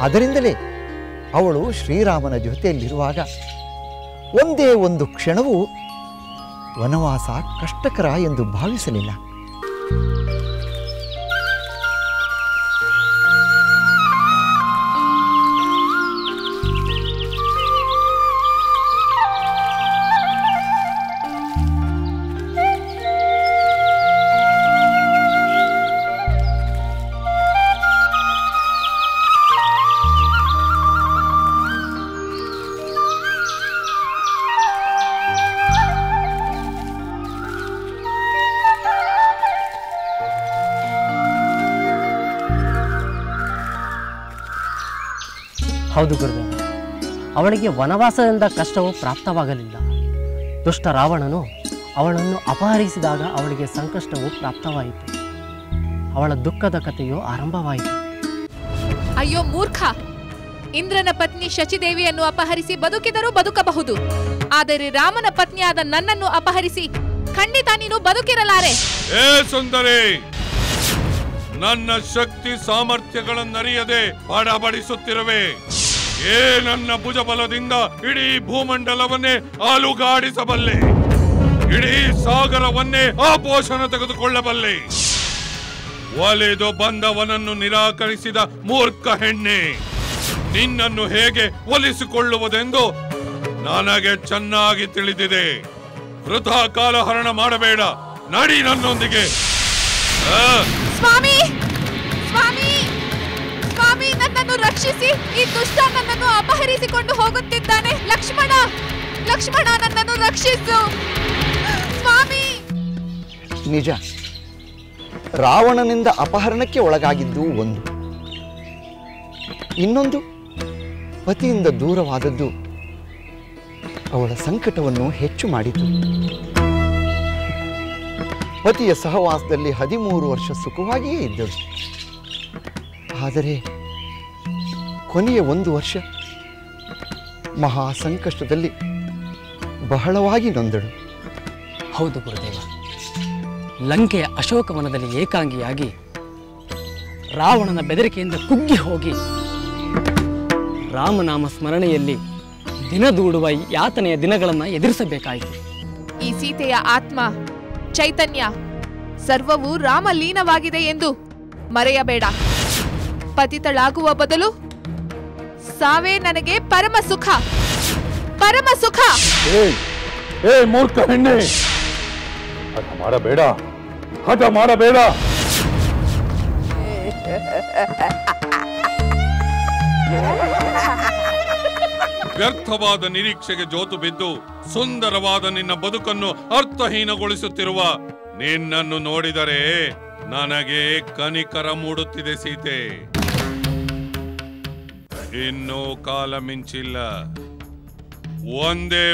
ಅದರಿಂದಲೇ ಅವಳು ಶ್ರೀರಾಮನ ಜೊತೆಯಲ್ಲಿರುವಾಗ ಒಂದೇ ಒಂದು ಕ್ಷಣವೂ ವನವಾಸ ಕಷ್ಟಕರ ಎಂದು ಭಾವಿಸಲಿಲ್ಲ. ಹೌದು ಗುರುದೇವ, ಅವಳಿಗೆ ವನವಾಸದಿಂದ ಕಷ್ಟವು ಪ್ರಾಪ್ತವಾಗಲಿಲ್ಲ. ದುಷ್ಟ ರಾವಣನು ಅವಳನ್ನು ಅಪಹರಿಸಿದಾಗ ಅವಳಿಗೆ ಸಂಕಷ್ಟವು ಪ್ರಾಪ್ತವಾಯಿತು. ಅವಳ ದುಃಖದ ಕಥೆಯು ಆರಂಭವಾಯಿತು. ಅಯ್ಯೋ ಮೂರ್ಖ! ಇಂದ್ರನ ಪತ್ನಿ ಶಚಿದೇವಿಯನ್ನು ಅಪಹರಿಸಿ ಬದುಕಿದರೂ ಬದುಕಬಹುದು, ಆದರೆ ರಾಮನ ಪತ್ನಿಯಾದ ನನ್ನನ್ನು ಅಪಹರಿಸಿ ಖಂಡಿತ ನೀನು ಬದುಕಿರಲಾರೆ. ಏ ಸುಂದರಿ, ನನ್ನ ಶಕ್ತಿ ಸಾಮರ್ಥ್ಯಗಳನ್ನರಿಯದೆ ಬಡಬಡಿಸುತ್ತಿರುವೆ. ನನ್ನ ಭುಜಬಲದಿಂದ ಇಡೀ ಭೂಮಂಡಲವನ್ನೇ ಅಲುಗಾಡಿಸಬಲ್ಲೆ, ಇಡೀ ಸಾಗರವನ್ನೇ ಆಪೋಷಣ ತೆಗೆದುಕೊಳ್ಳಬಲ್ಲೆ. ಒಲಿದು ಬಂದವನನ್ನು ನಿರಾಕರಿಸಿದ ಮೂರ್ಖ ಹೆಣ್ಣೆ, ನಿನ್ನನ್ನು ಹೇಗೆ ಒಲಿಸಿಕೊಳ್ಳುವುದೆಂದು ನನಗೆ ಚೆನ್ನಾಗಿ ತಿಳಿದಿದೆ. ವೃಥಾ ಕಾಲಹರಣ ಮಾಡಬೇಡ, ನಡಿ ನನ್ನೊಂದಿಗೆ. ಸ್ವಾಮಿ, ಸ್ವಾಮಿ, ಸ್ವಾಮಿ, ನನ್ನನ್ನು ರಕ್ಷಿಸಿ! ಈ ದುಷ್ಟ ನನ್ನನ್ನು ಅಪಹರಿಸಿಕೊಂಡು ಹೋಗುತ್ತಿದ್ದಾನೆ. ಲಕ್ಷ್ಮಣ, ಲಕ್ಷ್ಮಣ, ನನ್ನನ್ನು ರಕ್ಷಿಸು ಸ್ವಾಮಿ. ನಿಜ, ರಾವಣನಿಂದ ಅಪಹರಣಕ್ಕೆ ಒಳಗಾಗಿದ್ದು ಒಂದು, ಇನ್ನೊಂದು ಪತಿಯಿಂದ ದೂರವಾದದ್ದು ಅವಳ ಸಂಕಟವನ್ನು ಹೆಚ್ಚು ಮಾಡಿತು. ಪತಿಯ ಸಹವಾಸದಲ್ಲಿ 13 ವರ್ಷ ಸುಖವಾಗಿಯೇ ಇದ್ದಳು. ಆದರೆ ಕೊನೆಯ 1 ವರ್ಷ ಮಹಾ ಸಂಕಷ್ಟದಲ್ಲಿ ಬಹಳವಾಗಿ ನೊಂದಳು. ಹೌದು ಗುರುದೇವ, ಲಂಕೆಯ ಅಶೋಕವನದಲ್ಲಿ ಏಕಾಂಗಿಯಾಗಿ ರಾವಣನ ಬೆದರಿಕೆಯಿಂದ ಕುಗ್ಗಿ ಹೋಗಿ ರಾಮನಾಮ ಸ್ಮರಣೆಯಲ್ಲಿ ದಿನದೂಡುವ ಯಾತನೆಯ ದಿನಗಳನ್ನು ಎದುರಿಸಬೇಕಾಯಿತು. ಈ ಸೀತೆಯ ಆತ್ಮ, ಚೈತನ್ಯ ಸರ್ವವೂ ರಾಮ ಲೀನವಾಗಿದೆ ಎಂದು ಮರೆಯಬೇಡ. ಪತಿತಳಾಗುವ ಬದಲು ಸಾವೇ ನನಗೆ ಪರಮ ಸುಖ, ಪರಮ ಸುಖ. ಏ ಮೂರ್ಖ ಹೆಣ್ಣೆ, ಹಠ ಮಾಡಬೇಡ, ಹಠ ಮಾಡಬೇಡ. ವ್ಯರ್ಥವಾದ ನಿರೀಕ್ಷೆಗೆ ಜೋತು ಬಿದ್ದು ಸುಂದರವಾದ ನಿನ್ನ ಬದುಕನ್ನು ಅರ್ಥಹೀನಗೊಳಿಸುತ್ತಿರುವ ನಿನ್ನನ್ನು ನೋಡಿದರೆ ನನಗೆ ಕನಿಕರ ಮೂಡುತ್ತಿದೆ ಸೀತೆ. ಇನ್ನೂ ಕಾಲ ಮಿಂಚಿಲ್ಲ. ಒಂದೇ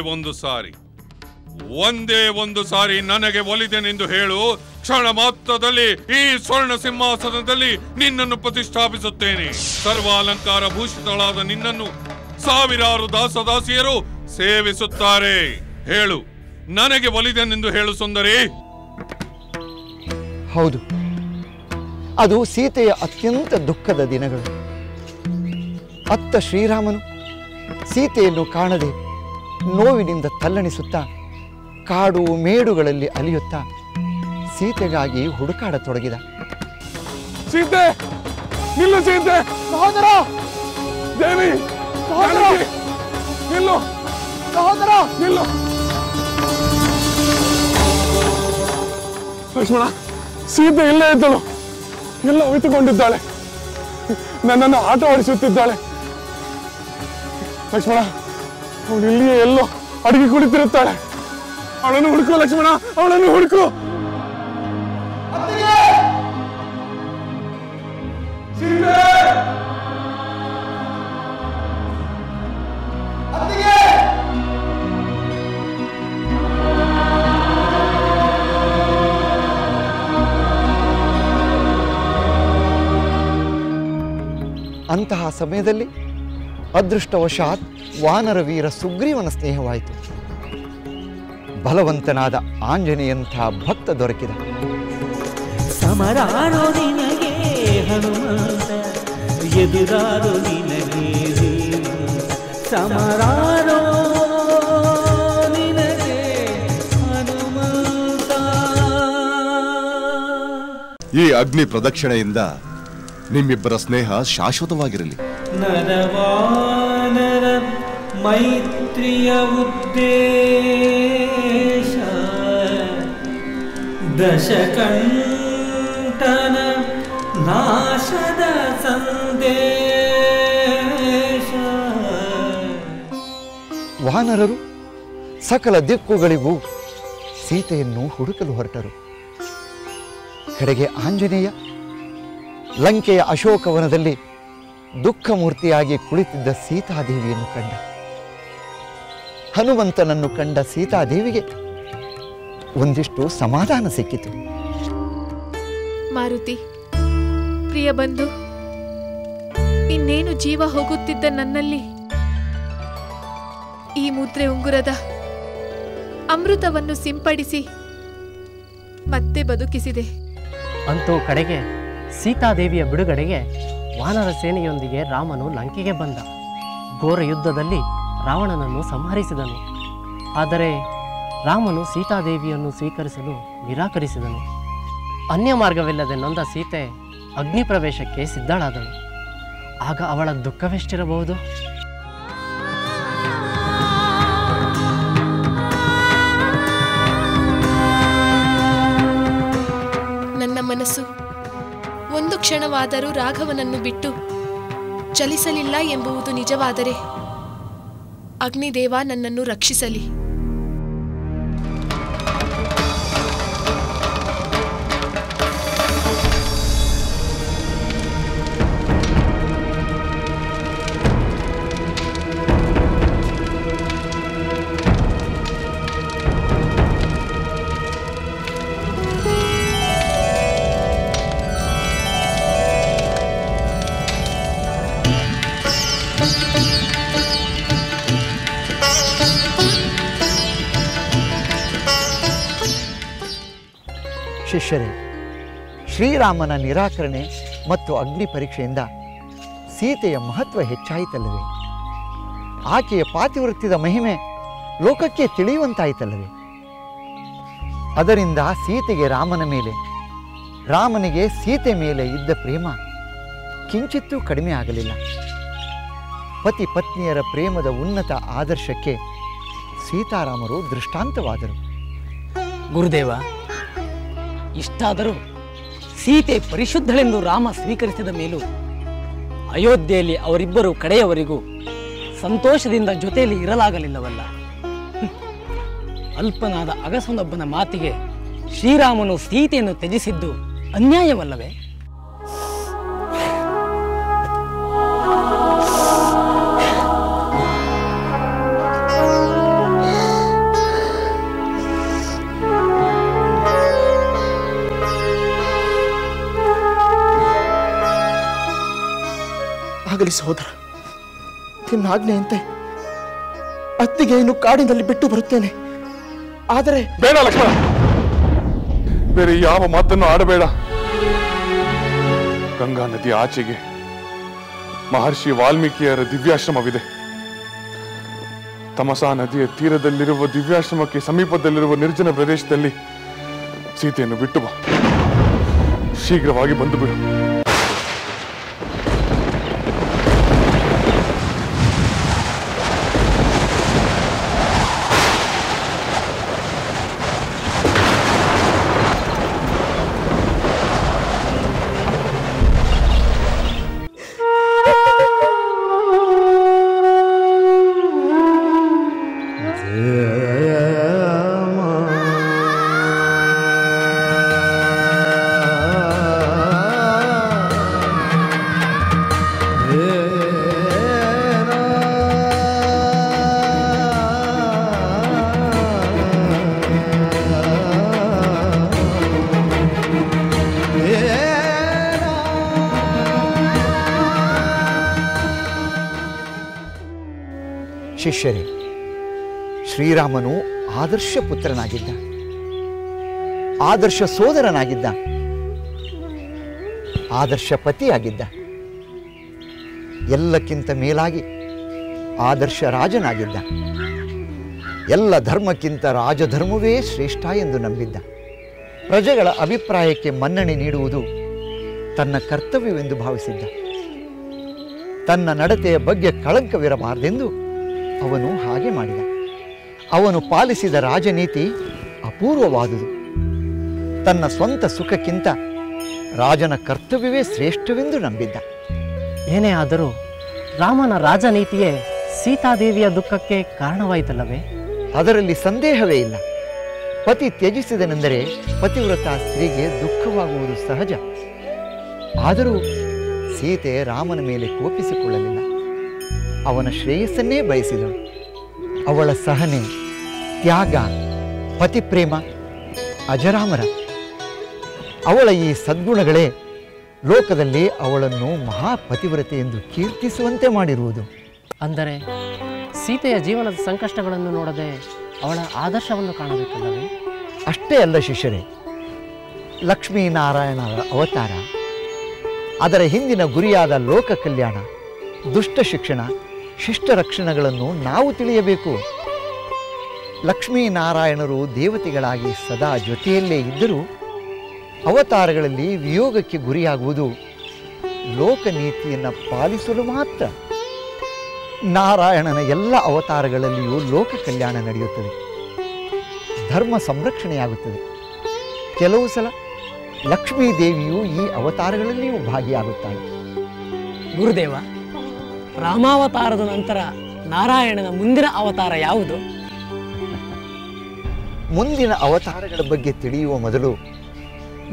ಒಂದು ಸಾರಿ ನನಗೆ ಒಲಿದೆನೆಂದು ಹೇಳು. ಕ್ಷಣ ಮಾತ್ರದಲ್ಲಿ ಈ ಸ್ವರ್ಣ ಸಿಂಹಾಸನದಲ್ಲಿ ನಿನ್ನನ್ನು ಪ್ರತಿಷ್ಠಾಪಿಸುತ್ತೇನೆ. ಸರ್ವಾಲಂಕಾರ ಭೂಷಿತಳಾದ ನಿನ್ನನ್ನು ಸಾವಿರಾರು ದಾಸದಾಸಿಯರು ಸೇವಿಸುತ್ತಾರೆ. ಹೇಳು, ನನಗೆ ಒಲಿದೆನೆಂದು ಹೇಳು ಸುಂದರಿ. ಹೌದು, ಅದು ಸೀತೆಯ ಅತ್ಯಂತ ದುಃಖದ ದಿನಗಳು. ಅತ್ತ ಶ್ರೀರಾಮನು ಸೀತೆಯನ್ನು ಕಾಣದೆ ನೋವಿನಿಂದ ತಲ್ಲಣಿಸುತ್ತಾ ಕಾಡು ಮೇಡುಗಳಲ್ಲಿ ಅಲಿಯುತ್ತಾ ಸೀತೆಗಾಗಿ ಹುಡುಕಾಡತೊಡಗಿದ. ಸೀತೆ, ನಿಲ್ಲು ಸೀತೆ! ಸಹೋದರ ದೇವಿ, ನಿಲ್ಲು ಸಹೋದರ, ನಿಲ್ಲು. ಲಕ್ಷ್ಮಣ, ಸೀತೆ ಇಲ್ಲೇ ಇದ್ದಳು, ಎಲ್ಲ ಅವಿತುಕೊಂಡಿದ್ದಾಳೆ, ನನ್ನನ್ನು ಆಟ ಆಡಿಸುತ್ತಿದ್ದಾಳೆ. ಲಕ್ಷ್ಮಣ, ಅವಳು ಇಲ್ಲಿಯೇ ಎಲ್ಲೋ ಅಡಿಗೆ ಕುಳಿತಿರುತ್ತಾಳೆ. ಅವಳನ್ನು ಹುಡುಕು ಲಕ್ಷ್ಮಣ, ಅವಳನ್ನು ಹುಡುಕು. ಅಂತಹ ಸಮಯದಲ್ಲಿ ಅದೃಷ್ಟವಶಾತ್ ವಾನರ ವೀರ ಸುಗ್ರೀವನ ಸ್ನೇಹವಾಯಿತು. ಬಲವಂತನಾದ ಆಂಜನೇಯಂಥ ಭಕ್ತ ದೊರಕಿದ. ಸಮರಾಣೋ ನಿನಗೆ ಹನುಮಂತ, ಎದುರಾರು ನಿನಗೆ ಸಮರಾರೋ ನಿನಗೆ ಹನುಮಂತ. ಈ ಅಗ್ನಿ ಪ್ರದಕ್ಷಿಣೆಯಿಂದ ನಿಮ್ಮಿಬ್ಬರ ಸ್ನೇಹ ಶಾಶ್ವತವಾಗಿರಲಿ. ನರವಾನರ ಮೈತ್ರಿಯ ಉದ್ದೇಶ ದಶಕಂಠನ ನಾಶದ ಸಂದೇಶ. ವಾನರರು ಸಕಲ ದಿಕ್ಕುಗಳಿಗೂ ಸೀತೆಯನ್ನು ಹುಡುಕಲು ಹೊರಟರು. ಕಡೆಗೆ ಆಂಜನೇಯ ಲಂಕೆಯ ಅಶೋಕವನದಲ್ಲಿ ದುಃಖಮೂರ್ತಿಯಾಗಿ ಕುಳಿತಿದ್ದ ಸೀತಾದೇವಿಯನ್ನು ಕಂಡ. ಹನುಮಂತನನ್ನು ಕಂಡ ಸೀತಾದೇವಿಗೆ ಒಂದಿಷ್ಟು ಸಮಾಧಾನ ಸಿಕ್ಕಿತು. ಮಾರುತಿ, ಪ್ರಿಯ ಬಂಧು, ಇನ್ನೇನು ಜೀವ ಹೋಗುತ್ತಿದ್ದ ನನ್ನಲ್ಲಿ ಈ ಮುದ್ರೆ ಉಂಗುರದ ಅಮೃತವನ್ನು ಸಿಂಪಡಿಸಿ ಮತ್ತೆ ಬದುಕಿಸಿದೆ. ಅಂತೂ ಕಡೆಗೆ ಸೀತಾದೇವಿಯ ಬಿಡುಗಡೆಗೆ ವಾನರ ಸೇನೆಯೊಂದಿಗೆ ರಾಮನು ಲಂಕೆಗೆ ಬಂದ. ಘೋರ ಯುದ್ಧದಲ್ಲಿ ರಾವಣನನ್ನು ಸಂಹರಿಸಿದನು. ಆದರೆ ರಾಮನು ಸೀತಾದೇವಿಯನ್ನು ಸ್ವೀಕರಿಸಲು ನಿರಾಕರಿಸಿದನು. ಅನ್ಯ ಮಾರ್ಗವಿಲ್ಲದೆ ನೊಂದ ಸೀತೆ ಅಗ್ನಿ ಪ್ರವೇಶಕ್ಕೆ ಸಿದ್ಧಳಾದಳು. ಆಗ ಅವಳ ದುಃಖವೆಷ್ಟಿರಬಹುದು? ನನ್ನ ಮನಸ್ಸು ಒಂದು ಕ್ಷಣವಾದರೂ ರಾಘವನನ್ನು ಬಿಟ್ಟು ಚಲಿಸಲಿಲ್ಲ ಎಂಬುದು ನಿಜವಾದರೆ ಅಗ್ನಿದೇವ ನನ್ನನ್ನು ರಕ್ಷಿಸಲಿ. ಶಿಷ್ಯರೇ, ಶ್ರೀರಾಮನ ನಿರಾಕರಣೆ ಮತ್ತು ಅಗ್ನಿ ಪರೀಕ್ಷೆಯಿಂದ ಸೀತೆಯ ಮಹತ್ವ ಹೆಚ್ಚಾಯಿತಲ್ಲವೇ? ಆಕೆಯ ಪಾತಿವೃತ್ಯದ ಮಹಿಮೆ ಲೋಕಕ್ಕೆ ತಿಳಿಯುವಂತಾಯಿತಲ್ಲವೇ? ಅದರಿಂದ ಸೀತೆಗೆ ರಾಮನ ಮೇಲೆ, ರಾಮನಿಗೆ ಸೀತೆ ಮೇಲೆ ಇದ್ದ ಪ್ರೇಮ ಕಿಂಚಿತ್ತೂ ಕಡಿಮೆ ಆಗಲಿಲ್ಲ. ಪತಿ ಪತ್ನಿಯರ ಪ್ರೇಮದ ಉನ್ನತ ಆದರ್ಶಕ್ಕೆ ಸೀತಾರಾಮರು ದೃಷ್ಟಾಂತವಾದರು. ಗುರುದೇವ, ಇಷ್ಟಾದರೂ ಸೀತೆ ಪರಿಶುದ್ಧಳೆಂದು ರಾಮ ಸ್ವೀಕರಿಸಿದ ಮೇಲೂ ಅಯೋಧ್ಯೆಯಲ್ಲಿ ಅವರಿಬ್ಬರು ಕಡೆಯವರೆಗೂ ಸಂತೋಷದಿಂದ ಜೊತೆಯಲ್ಲಿ ಇರಲಾಗಲಿಲ್ಲವಲ್ಲ. ಅಲ್ಪನಾದ ಅಗಸನೊಬ್ಬನ ಮಾತಿಗೆ ಶ್ರೀರಾಮನು ಸೀತೆಯನ್ನು ತ್ಯಜಿಸಿದ್ದು ಅನ್ಯಾಯವಲ್ಲವೇ? ಆಗಲಿ ಸಹೋದರ, ನಿನ್ನಾಜ್ಞೆಯಂತೆ ಅತ್ತಿಗೆಯನ್ನು ಕಾಡಿನಲ್ಲಿ ಬಿಟ್ಟು ಬರುತ್ತೇನೆ. ಆದರೆ ಬೇಡ ಲಕ್ಷ್ಮಣ, ಬೇರೆ ಯಾವ ಮಾತನ್ನು ಆಡಬೇಡ. ಗಂಗಾ ನದಿ ಆಚೆಗೆ ಮಹರ್ಷಿ ವಾಲ್ಮೀಕಿಯರ ದಿವ್ಯಾಶ್ರಮವಿದೆ. ತಮಸಾ ನದಿಯ ತೀರದಲ್ಲಿರುವ ದಿವ್ಯಾಶ್ರಮಕ್ಕೆ ಸಮೀಪದಲ್ಲಿರುವ ನಿರ್ಜನ ಪ್ರದೇಶದಲ್ಲಿ ಸೀತೆಯನ್ನು ಬಿಟ್ಟು ಬಾ. ಶೀಘ್ರವಾಗಿ ಬಂದು ಬಿಡು. ಶಿಷ್ಯರೇ, ಶ್ರೀರಾಮನು ಆದರ್ಶ ಪುತ್ರನಾಗಿದ್ದ, ಆದರ್ಶ ಸೋದರನಾಗಿದ್ದ, ಆದರ್ಶ ಪತಿಯಾಗಿದ್ದ. ಎಲ್ಲಕ್ಕಿಂತ ಮೇಲಾಗಿ ಆದರ್ಶ ರಾಜನಾಗಿದ್ದ. ಎಲ್ಲ ಧರ್ಮಕ್ಕಿಂತ ರಾಜಧರ್ಮವೇ ಶ್ರೇಷ್ಠ ಎಂದು ನಂಬಿದ್ದ. ಪ್ರಜೆಗಳ ಅಭಿಪ್ರಾಯಕ್ಕೆ ಮನ್ನಣೆ ನೀಡುವುದು ತನ್ನ ಕರ್ತವ್ಯವೆಂದು ಭಾವಿಸಿದ್ದ. ತನ್ನ ನಡತೆಯ ಬಗ್ಗೆ ಕಳಂಕವಿರಬಾರದೆಂದು ಅವನು ಹಾಗೆ ಮಾಡಿದ. ಅವನು ಪಾಲಿಸಿದ ರಾಜನೀತಿ ಅಪೂರ್ವವಾದುದು. ತನ್ನ ಸ್ವಂತ ಸುಖಕ್ಕಿಂತ ರಾಜನ ಕರ್ತವ್ಯವೇ ಶ್ರೇಷ್ಠವೆಂದು ನಂಬಿದ್ದ. ಏನೇ ಆದರೂ ರಾಮನ ರಾಜನೀತಿಯೇ ಸೀತಾದೇವಿಯ ದುಃಖಕ್ಕೆ ಕಾರಣವಾಯಿತಲ್ಲವೇ? ಅದರಲ್ಲಿ ಸಂದೇಹವೇ ಇಲ್ಲ. ಪತಿ ತ್ಯಜಿಸಿದನೆಂದರೆ ಪತಿವ್ರತ ಸ್ತ್ರೀಗೆ ದುಃಖವಾಗುವುದು ಸಹಜ. ಆದರೂ ಸೀತೆ ರಾಮನ ಮೇಲೆ ಕೋಪಿಸಿಕೊಳ್ಳಲಿಲ್ಲ. ಅವನ ಶ್ರೇಯಸ್ಸನ್ನೇ ಬಯಸಿದಳು. ಅವಳ ಸಹನೆ, ತ್ಯಾಗ, ಪತಿಪ್ರೇಮ ಅಜರಾಮರ. ಅವಳ ಈ ಸದ್ಗುಣಗಳೇ ಲೋಕದಲ್ಲಿ ಅವಳನ್ನು ಮಹಾಪತಿವ್ರತೆ ಎಂದು ಕೀರ್ತಿಸುವಂತೆ ಮಾಡಿರುವುದು. ಅಂದರೆ ಸೀತೆಯ ಜೀವನದ ಸಂಕಷ್ಟಗಳನ್ನು ನೋಡದೆ ಅವಳ ಆದರ್ಶವನ್ನು ಕಾಣಬೇಕಲ್ಲವೇ? ಅಷ್ಟೇ ಅಲ್ಲ ಶಿಷ್ಯರೇ, ಲಕ್ಷ್ಮೀನಾರಾಯಣರ ಅವತಾರ, ಅದರ ಹಿಂದಿನ ಗುರಿಯಾದ ಲೋಕ ಕಲ್ಯಾಣ, ದುಷ್ಟ ಶಿಕ್ಷಣ, ಶಿಷ್ಟ ರಕ್ಷಣೆಗಳನ್ನು ನಾವು ತಿಳಿಯಬೇಕು. ಲಕ್ಷ್ಮೀನಾರಾಯಣರು ದೇವತೆಗಳಾಗಿ ಸದಾ ಜೊತೆಯಲ್ಲೇ ಇದ್ದರೂ ಅವತಾರಗಳಲ್ಲಿ ವಿಯೋಗಕ್ಕೆ ಗುರಿಯಾಗುವುದು ಲೋಕನೀತಿಯನ್ನು ಪಾಲಿಸಲು ಮಾತ್ರ. ನಾರಾಯಣನ ಎಲ್ಲ ಅವತಾರಗಳಲ್ಲಿಯೂ ಲೋಕ ಕಲ್ಯಾಣ ನಡೆಯುತ್ತದೆ, ಧರ್ಮ ಸಂರಕ್ಷಣೆಯಾಗುತ್ತದೆ. ಕೆಲವು ಸಲ ಲಕ್ಷ್ಮೀದೇವಿಯು ಈ ಅವತಾರಗಳಲ್ಲಿಯೂ ಭಾಗಿಯಾಗುತ್ತಾಳೆ. ಗುರುದೇವ, ರಾಮಾವತಾರದ ನಂತರ ನಾರಾಯಣನ ಮುಂದಿನ ಅವತಾರ ಯಾವುದು? ಮುಂದಿನ ಅವತಾರಗಳ ಬಗ್ಗೆ ತಿಳಿಯುವ ಮೊದಲು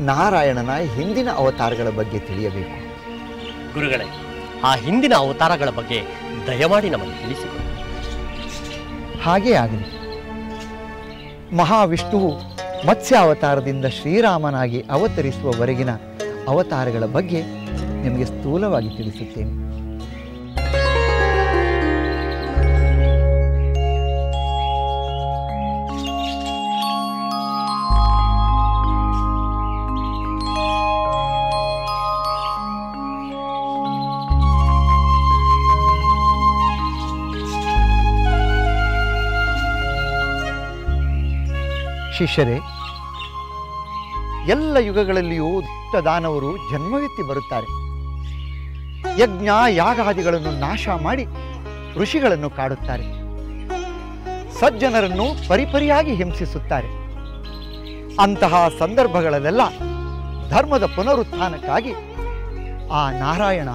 ನಾರಾಯಣನ ಹಿಂದಿನ ಅವತಾರಗಳ ಬಗ್ಗೆ ತಿಳಿಯಬೇಕು. ಗುರುಗಳೇ, ಆ ಹಿಂದಿನ ಅವತಾರಗಳ ಬಗ್ಗೆ ದಯಮಾಡಿ ನಮಗೆ ತಿಳಿಸಿಕೊಡಿ. ಹಾಗೇ ಆಗಲಿ. ಮಹಾವಿಷ್ಣುವು ಮತ್ಸ್ಯ ಅವತಾರದಿಂದ ಶ್ರೀರಾಮನಾಗಿ ಅವತರಿಸುವವರೆಗಿನ ಅವತಾರಗಳ ಬಗ್ಗೆ ನಿಮಗೆ ಸ್ಥೂಲವಾಗಿ ತಿಳಿಸುತ್ತೇನೆ. ಶಿಷ್ಯರೇ, ಎಲ್ಲ ಯುಗಗಳಲ್ಲಿಯೂ ದಾನವರು ಜನ್ಮವೆತ್ತಿ ಬರುತ್ತಾರೆ. ಯಜ್ಞ ಯಾಗಾದಿಗಳನ್ನು ನಾಶ ಮಾಡಿ ಋಷಿಗಳನ್ನು ಕಾಡುತ್ತಾರೆ. ಸಜ್ಜನರನ್ನು ಪರಿಪರಿಯಾಗಿ ಹಿಂಸಿಸುತ್ತಾರೆ. ಅಂತಹ ಸಂದರ್ಭಗಳಲ್ಲೆಲ್ಲ ಧರ್ಮದ ಪುನರುತ್ಥಾನಕ್ಕಾಗಿ ಆ ನಾರಾಯಣ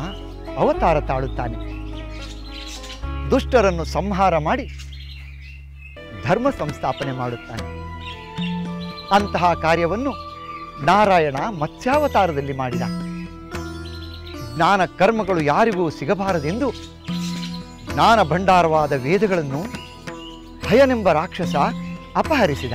ಅವತಾರ ತಾಳುತ್ತಾನೆ. ದುಷ್ಟರನ್ನು ಸಂಹಾರ ಮಾಡಿ ಧರ್ಮ ಸಂಸ್ಥಾಪನೆ ಮಾಡುತ್ತಾನೆ. ಅಂತಹ ಕಾರ್ಯವನ್ನು ನಾರಾಯಣ ಮತ್ಸ್ಯಾವತಾರದಲ್ಲಿ ಮಾಡಿದ. ಜ್ಞಾನ ಕರ್ಮಗಳು ಯಾರಿಗೂ ಸಿಗಬಾರದೆಂದು ಜ್ಞಾನ ಭಂಡಾರವಾದ ವೇದಗಳನ್ನು ಭಯನೆಂಬ ರಾಕ್ಷಸ ಅಪಹರಿಸಿದ.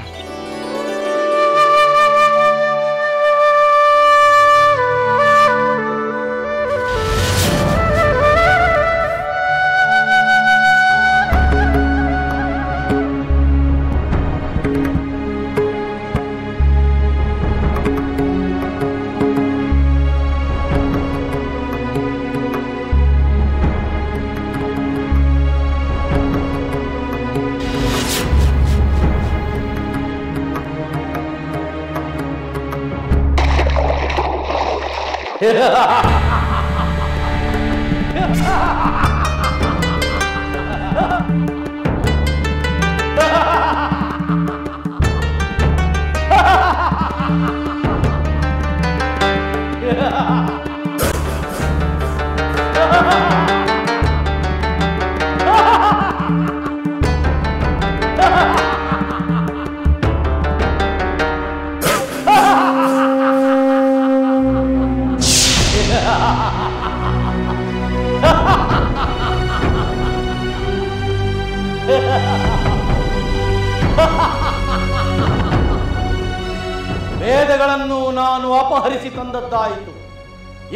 ವೇದಗಳನ್ನು ನಾನು ಅಪಹರಿಸಿ ತಂದದ್ದಾಯಿತು.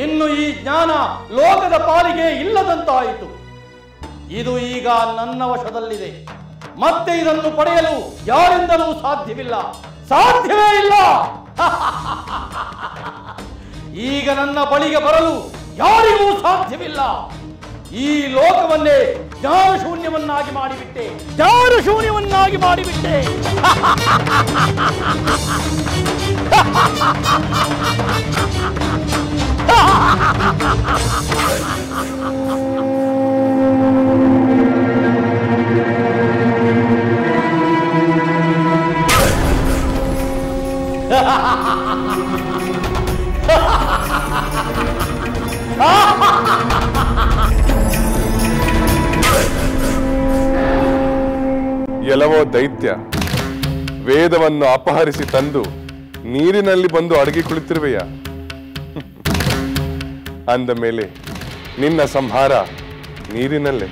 ಇನ್ನು ಈ ಜ್ಞಾನ ಲೋಕದ ಪಾಲಿಗೆ ಇಲ್ಲದಂತಾಯಿತು. ಇದು ಈಗ ನನ್ನ ವಶದಲ್ಲಿದೆ. ಮತ್ತೆ ಇದನ್ನು ಪಡೆಯಲು ಯಾರಿಂದಲೂ ಸಾಧ್ಯವಿಲ್ಲ, ಸಾಧ್ಯವೇ ಇಲ್ಲ. ಈಗ ನನ್ನ ಬಳಿಗೆ ಬರಲು ಯಾರಿಗೂ ಸಾಧ್ಯವಿಲ್ಲ. ಈ ಲೋಕವನ್ನೇ ಜ್ಞಾನಶೂನ್ಯವನ್ನಾಗಿ ಮಾಡಿಬಿಟ್ಟೆ, ಜ್ಞಾನಶೂನ್ಯವನ್ನಾಗಿ ಮಾಡಿಬಿಟ್ಟೆ. ಎಲವೋ ದೈತ್ಯ, ವೇದವನ್ನು ಅಪಹರಿಸಿ ತಂದು ನೀರಿನಲ್ಲಿ ಬಂದು ಅಡಗಿ ಕುಳಿತಿರುವೆಯ. ಅಂದ ಮೇಲೆ ನಿನ್ನ ಸಂಹಾರ ನೀರಿನಲ್ಲೇ.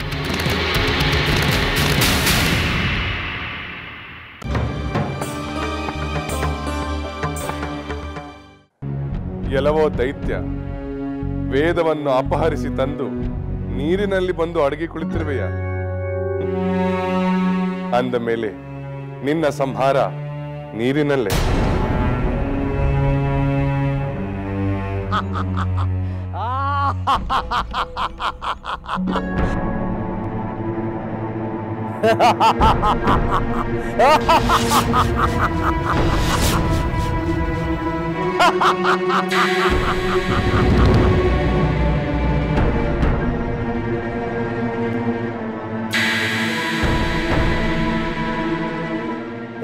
ಎಲವೋ ದೈತ್ಯ, ವೇದವನ್ನು ಅಪಹರಿಸಿ ತಂದು ನೀರಿನಲ್ಲಿ ಬಂದು ಅಡಗಿ ಕುಳಿತಿರುವೆಯ. ಅಂದ ಮೇಲೆ ನಿನ್ನ ಸಂಹಾರ ನೀರಿನಲ್ಲೇ.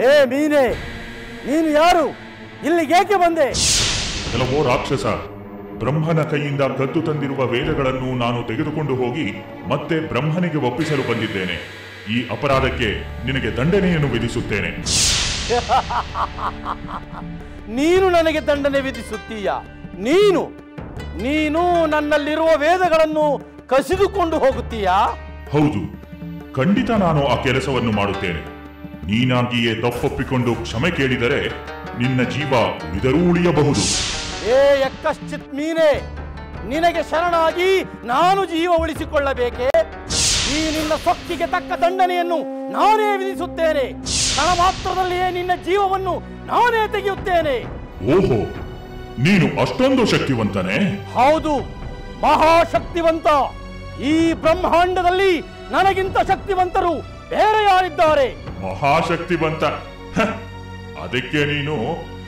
ಏ ಮೀನೆ, ನೀನು ಯಾರು? ಇಲ್ಲಿಗೇಕೆ ಬಂದೆ? ಕೆಲವೋ ರಾಕ್ಷಸ, ಬ್ರಹ್ಮನ ಕೈಯಿಂದ ಕದ್ದು ತಂದಿರುವ ವೇದಗಳನ್ನು ನಾನು ತೆಗೆದುಕೊಂಡು ಹೋಗಿ ಮತ್ತೆ ಬ್ರಹ್ಮನಿಗೆ ಒಪ್ಪಿಸಲು ಬಂದಿದ್ದೇನೆ. ಈ ಅಪರಾಧಕ್ಕೆ ನಿನಗೆ ದಂಡನೆಯನ್ನು ವಿಧಿಸುತ್ತೇನೆ. ನೀನು ನನಗೆ ದಂಡನೆ ವಿಧಿಸುತ್ತೀಯ? ನೀನು ನೀನು ನನ್ನಲ್ಲಿರುವ ವೇದಗಳನ್ನು ಕಸಿದುಕೊಂಡು ಹೋಗುತ್ತೀಯಾ? ಹೌದು, ಖಂಡಿತ ನಾನು ಆ ಕೆಲಸವನ್ನು ಮಾಡುತ್ತೇನೆ. ನೀನಾಗಿಯೇ ತಪ್ಪೊಪ್ಪಿಕೊಂಡು ಕ್ಷಮೆ ಕೇಳಿದರೆ ನಿನ್ನ ಜೀವ ಉಳಿದರೂ ಉಳಿಯಬಹುದು. ಏ ಯಕ್ಕಶ್ಚಿತ್ ಮೀನೆ, ನಿನಗೆ ಶರಣಾಗಿ ನಾನು ಜೀವ ಉಳಿಸಿಕೊಳ್ಳಬೇಕೆ? ಈ ನಿನ್ನ ಸೊಕ್ಕಿಗೆ ತಕ್ಕ ದಂಡನೆಯನ್ನು ನಾನೇ ವಿಧಿಸುತ್ತೇನೆ. ಕ್ಷಣ ಮಾತ್ರದಲ್ಲಿಯೇ ನಿನ್ನ ಜೀವವನ್ನು ನಾನೇ ತೆಗೆಯುತ್ತೇನೆ. ಓಹೋ, ನೀನು ಅಷ್ಟೊಂದು ಶಕ್ತಿವಂತನೇ? ಹೌದು, ಮಹಾಶಕ್ತಿವಂತ. ಈ ಬ್ರಹ್ಮಾಂಡದಲ್ಲಿ ನನಗಿಂತ ಶಕ್ತಿವಂತರು ಬೇರೆ ಯಾರಿದ್ದಾರೆ? ಮಹಾಶಕ್ತಿವಂತ? ಅದಕ್ಕೆ ನೀನು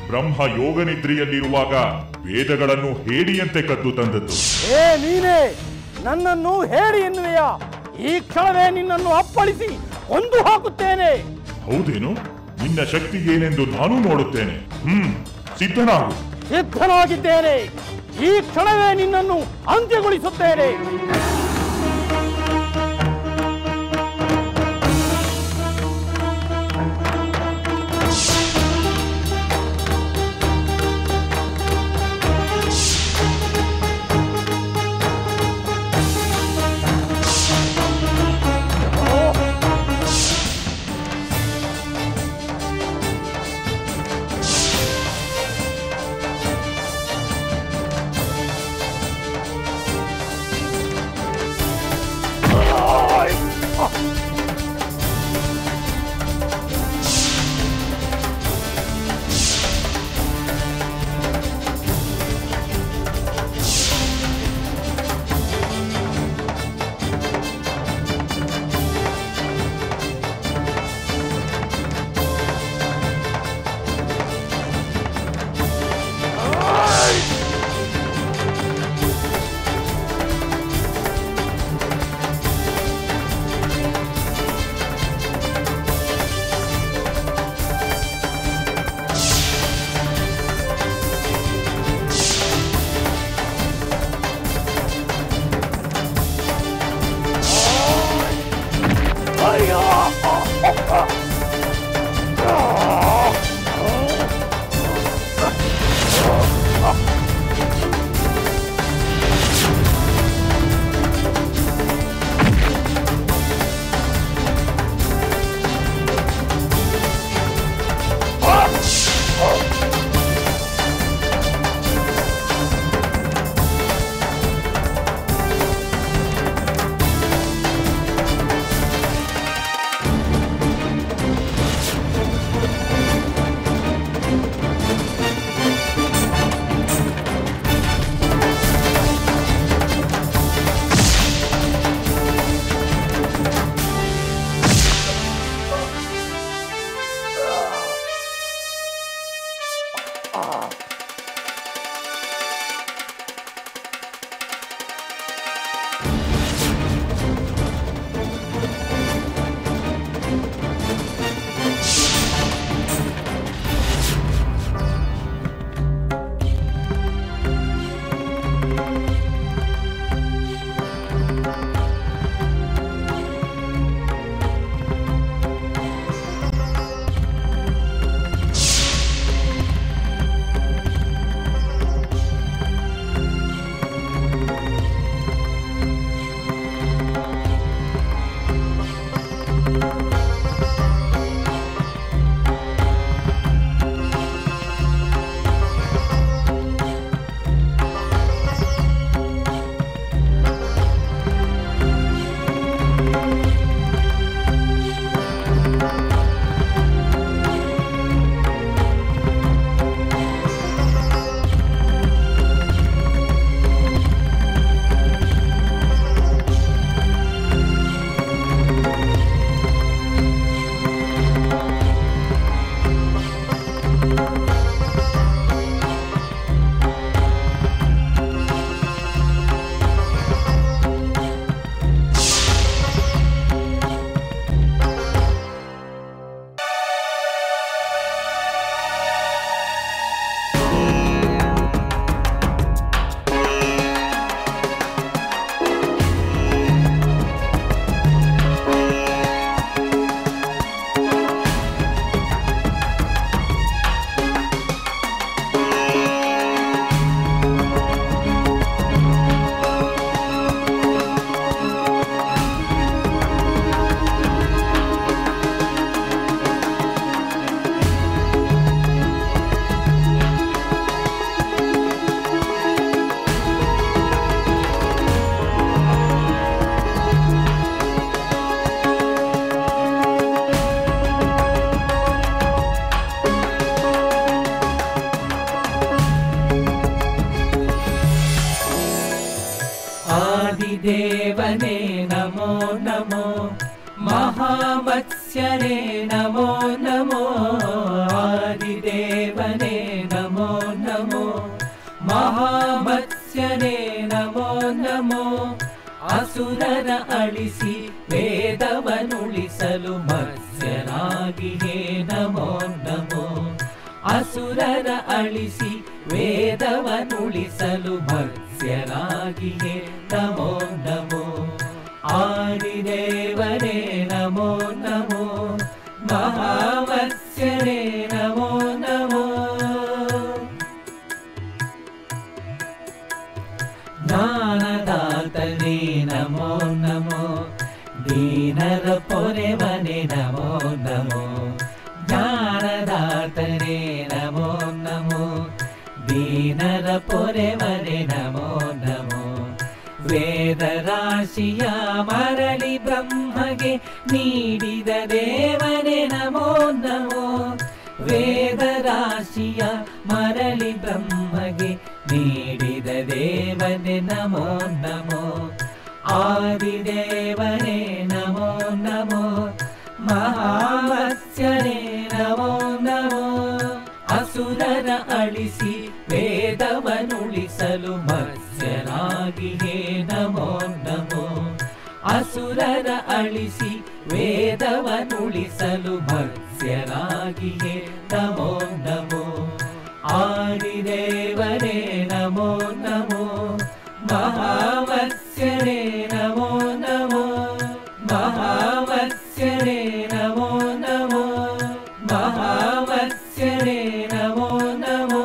ಬ್ರಹ್ಮ ಯೋಗ ನಿದ್ರೆಯಲ್ಲಿರುವಾಗ ವೇದಗಳನ್ನು ಹೇಡಿಯಂತೆ ಕದ್ದು ತಂದದ್ದು. ಏ ನೀನೇ ನನ್ನನ್ನು ಹೇಳಿ ಎನ್ನುವೆಯ? ಈ ಕ್ಷಣವೇ ನಿನ್ನನ್ನು ಅಪ್ಪಳಿಸಿ ಕೊಂದು ಹಾಕುತ್ತೇನೆ. ಹೌದೇನು? ನಿನ್ನ ಶಕ್ತಿ ಏನೆಂದು ನಾನು ನೋಡುತ್ತೇನೆ. ಸಿದ್ಧನಾಗು. ಸಿದ್ಧನಾಗಿದ್ದೇನೆ. ಈ ಕ್ಷಣವೇ ನಿನ್ನನ್ನು ಅಂತ್ಯಗೊಳಿಸುತ್ತೇನೆ. ನಮೋ ನಮೋ ಮಹಾಮತ್ಸ್ಯನೇ ನಮೋ ನಮೋ ಆದಿದೇವನೇ ನಮೋ ನಮೋ ಮಹಾಮತ್ಸ್ಯನೇ ನಮೋ ನಮೋ ಅಸುರರ ಅಳಿಸಿ ವೇದವನುಳಿಸಲು ಮತ್ಸ್ಯನಾಗಿಯೇ ನಮೋ ನಮೋ ಅಸುರರ ಅಳಿಸಿ ವೇದವನುಳಿಸಲು ಮತ್ಸ್ಯನಾಗಿಯೇ ನಮೋ ನಮೋ ಆದಿದೇವನೇ ನಮೋ ನಮೋ ಮಹಾಮತ್ಸ್ಯನೇ ನಮೋ ನಮೋ ಜ್ಞಾನದಾತನೇ ನಮೋ ನಮೋ ದೀನರ ಪೊರೆವನೇ ನಮೋ ನಮೋ ಜ್ಞಾನದಾತನೇ ನಮೋ ನಮೋ ದೀನರ ಪೊರೆವನೇ ನಮೋ ನಮೋ ವೇದರಾಶಿಯ ಮರಳಿ ಬ್ರಹ್ಮಗೆ ನೀಡಿದ ದೇವನೇ ನಮೋ ನಮೋ ವೇದರಾಶಿಯ ಮರಳಿ ಬ್ರಹ್ಮಗೆ ನೀಡಿದ ದೇವನೇ ನಮೋ ನಮೋ ಆದಿದೇವನೇ ನಮೋ ನಮೋ ಮಹಾಮತ್ಸ್ಯನೇ ನಮೋ ನಮೋ ಅಸುರರ ಅಳಿಸಿ ವೇದವನುಳಿಸಲು ಮತ್ಸ್ಯನಾಗಿಯೇ ನಮೋ ನಮೋ ಅಸುರರ ಅಳಿಸಿ ವೇದವನುಳಿಸಲು ಮತ್ಸ್ಯನಾಗಿಯೇ ನಮೋ ನಮೋ ಆದಿದೇವನೇ ನಮೋ ನಮೋ ಮಹಾಮತ್ಸ್ಯನೇ ನಮೋ ನಮೋ ಮಹಾಮತ್ಸ್ಯನೇ ನಮೋ ನಮೋ ಮಹಾಮತ್ಸ್ಯನೇ ನಮೋ ನಮೋ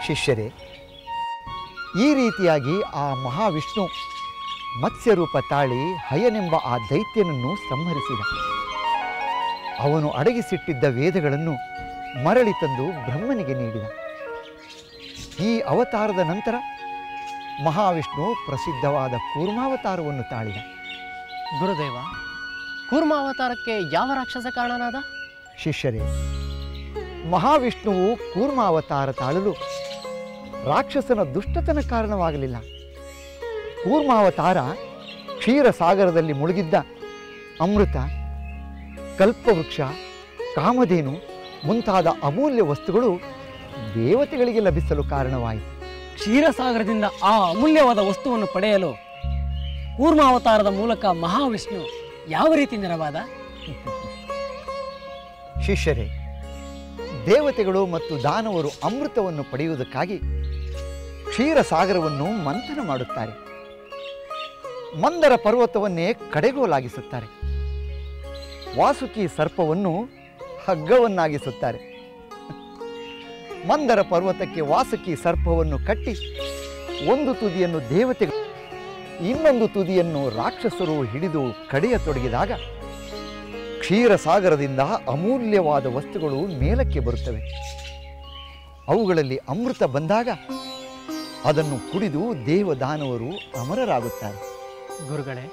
ಶಿಷ್ಯರೇ, ಈ ರೀತಿಯಾಗಿ ಆ ಮಹಾವಿಷ್ಣು ಮತ್ಸ್ಯರೂಪ ತಾಳಿ ಹಯನೆಂಬ ಆ ದೈತ್ಯನನ್ನು ಸಂಹರಿಸಿದ. ಅವನು ಅಡಗಿಸಿಟ್ಟಿದ್ದ ವೇದಗಳನ್ನು ಮರಳಿ ತಂದು ಬ್ರಹ್ಮನಿಗೆ ನೀಡಿದ. ಈ ಅವತಾರದ ನಂತರ ಮಹಾವಿಷ್ಣು ಪ್ರಸಿದ್ಧವಾದ ಕೂರ್ಮಾವತಾರವನ್ನು ತಾಳಿದ. ಗುರುದೇವ, ಕೂರ್ಮಾವತಾರಕ್ಕೆ ಯಾವ ರಾಕ್ಷಸ ಕಾರಣನಾದ? ಶಿಷ್ಯರೇ, ಮಹಾವಿಷ್ಣುವು ಕೂರ್ಮಾವತಾರ ತಾಳಲು ರಾಕ್ಷಸನ ದುಷ್ಟತನ ಕಾರಣವಾಗಲಿಲ್ಲ. ಕೂರ್ಮಾವತಾರ ಕ್ಷೀರಸಾಗರದಲ್ಲಿ ಮುಳುಗಿದ್ದ ಅಮೃತ, ಕಲ್ಪವೃಕ್ಷ, ಕಾಮಧೇನು ಮುಂತಾದ ಅಮೂಲ್ಯ ವಸ್ತುಗಳು ದೇವತೆಗಳಿಗೆ ಲಭಿಸಲು ಕಾರಣವಾಯಿತು. ಕ್ಷೀರಸಾಗರದಿಂದ ಆ ಅಮೂಲ್ಯವಾದ ವಸ್ತುವನ್ನು ಪಡೆಯಲು ಕೂರ್ಮಾವತಾರದ ಮೂಲಕ ಮಹಾವಿಷ್ಣು ಯಾವ ರೀತಿ ನೆರವಾದ? ಶಿಷ್ಯರೇ, ದೇವತೆಗಳು ಮತ್ತು ದಾನವರು ಅಮೃತವನ್ನು ಪಡೆಯುವುದಕ್ಕಾಗಿ ಕ್ಷೀರಸಾಗರವನ್ನು ಮಂಥನ ಮಾಡುತ್ತಾರೆ. ಮಂದರ ಪರ್ವತವನ್ನೇ ಕಡೆಗೋಲಾಗಿಸುತ್ತಾರೆ. ವಾಸುಕಿ ಸರ್ಪವನ್ನು ಹಗ್ಗವನ್ನಾಗಿಸುತ್ತಾರೆ. ಮಂದರ ಪರ್ವತಕ್ಕೆ ವಾಸುಕಿ ಸರ್ಪವನ್ನು ಕಟ್ಟಿ ಒಂದು ತುದಿಯನ್ನು ದೇವತೆಗಳು, ಇನ್ನೊಂದು ತುದಿಯನ್ನು ರಾಕ್ಷಸರು ಹಿಡಿದು ಕಡಿಯತೊಡಗಿದಾಗ ಕ್ಷೀರಸಾಗರದಿಂದ ಅಮೂಲ್ಯವಾದ ವಸ್ತುಗಳು ಮೇಲಕ್ಕೆ ಬರುತ್ತವೆ. ಅವುಗಳಲ್ಲಿ ಅಮೃತ ಬಂದಾಗ ಅದನ್ನು ಕುಡಿದು ದೇವದಾನವರು ಅಮರರಾಗುತ್ತಾರೆ. ಗುರುಗಳೇ,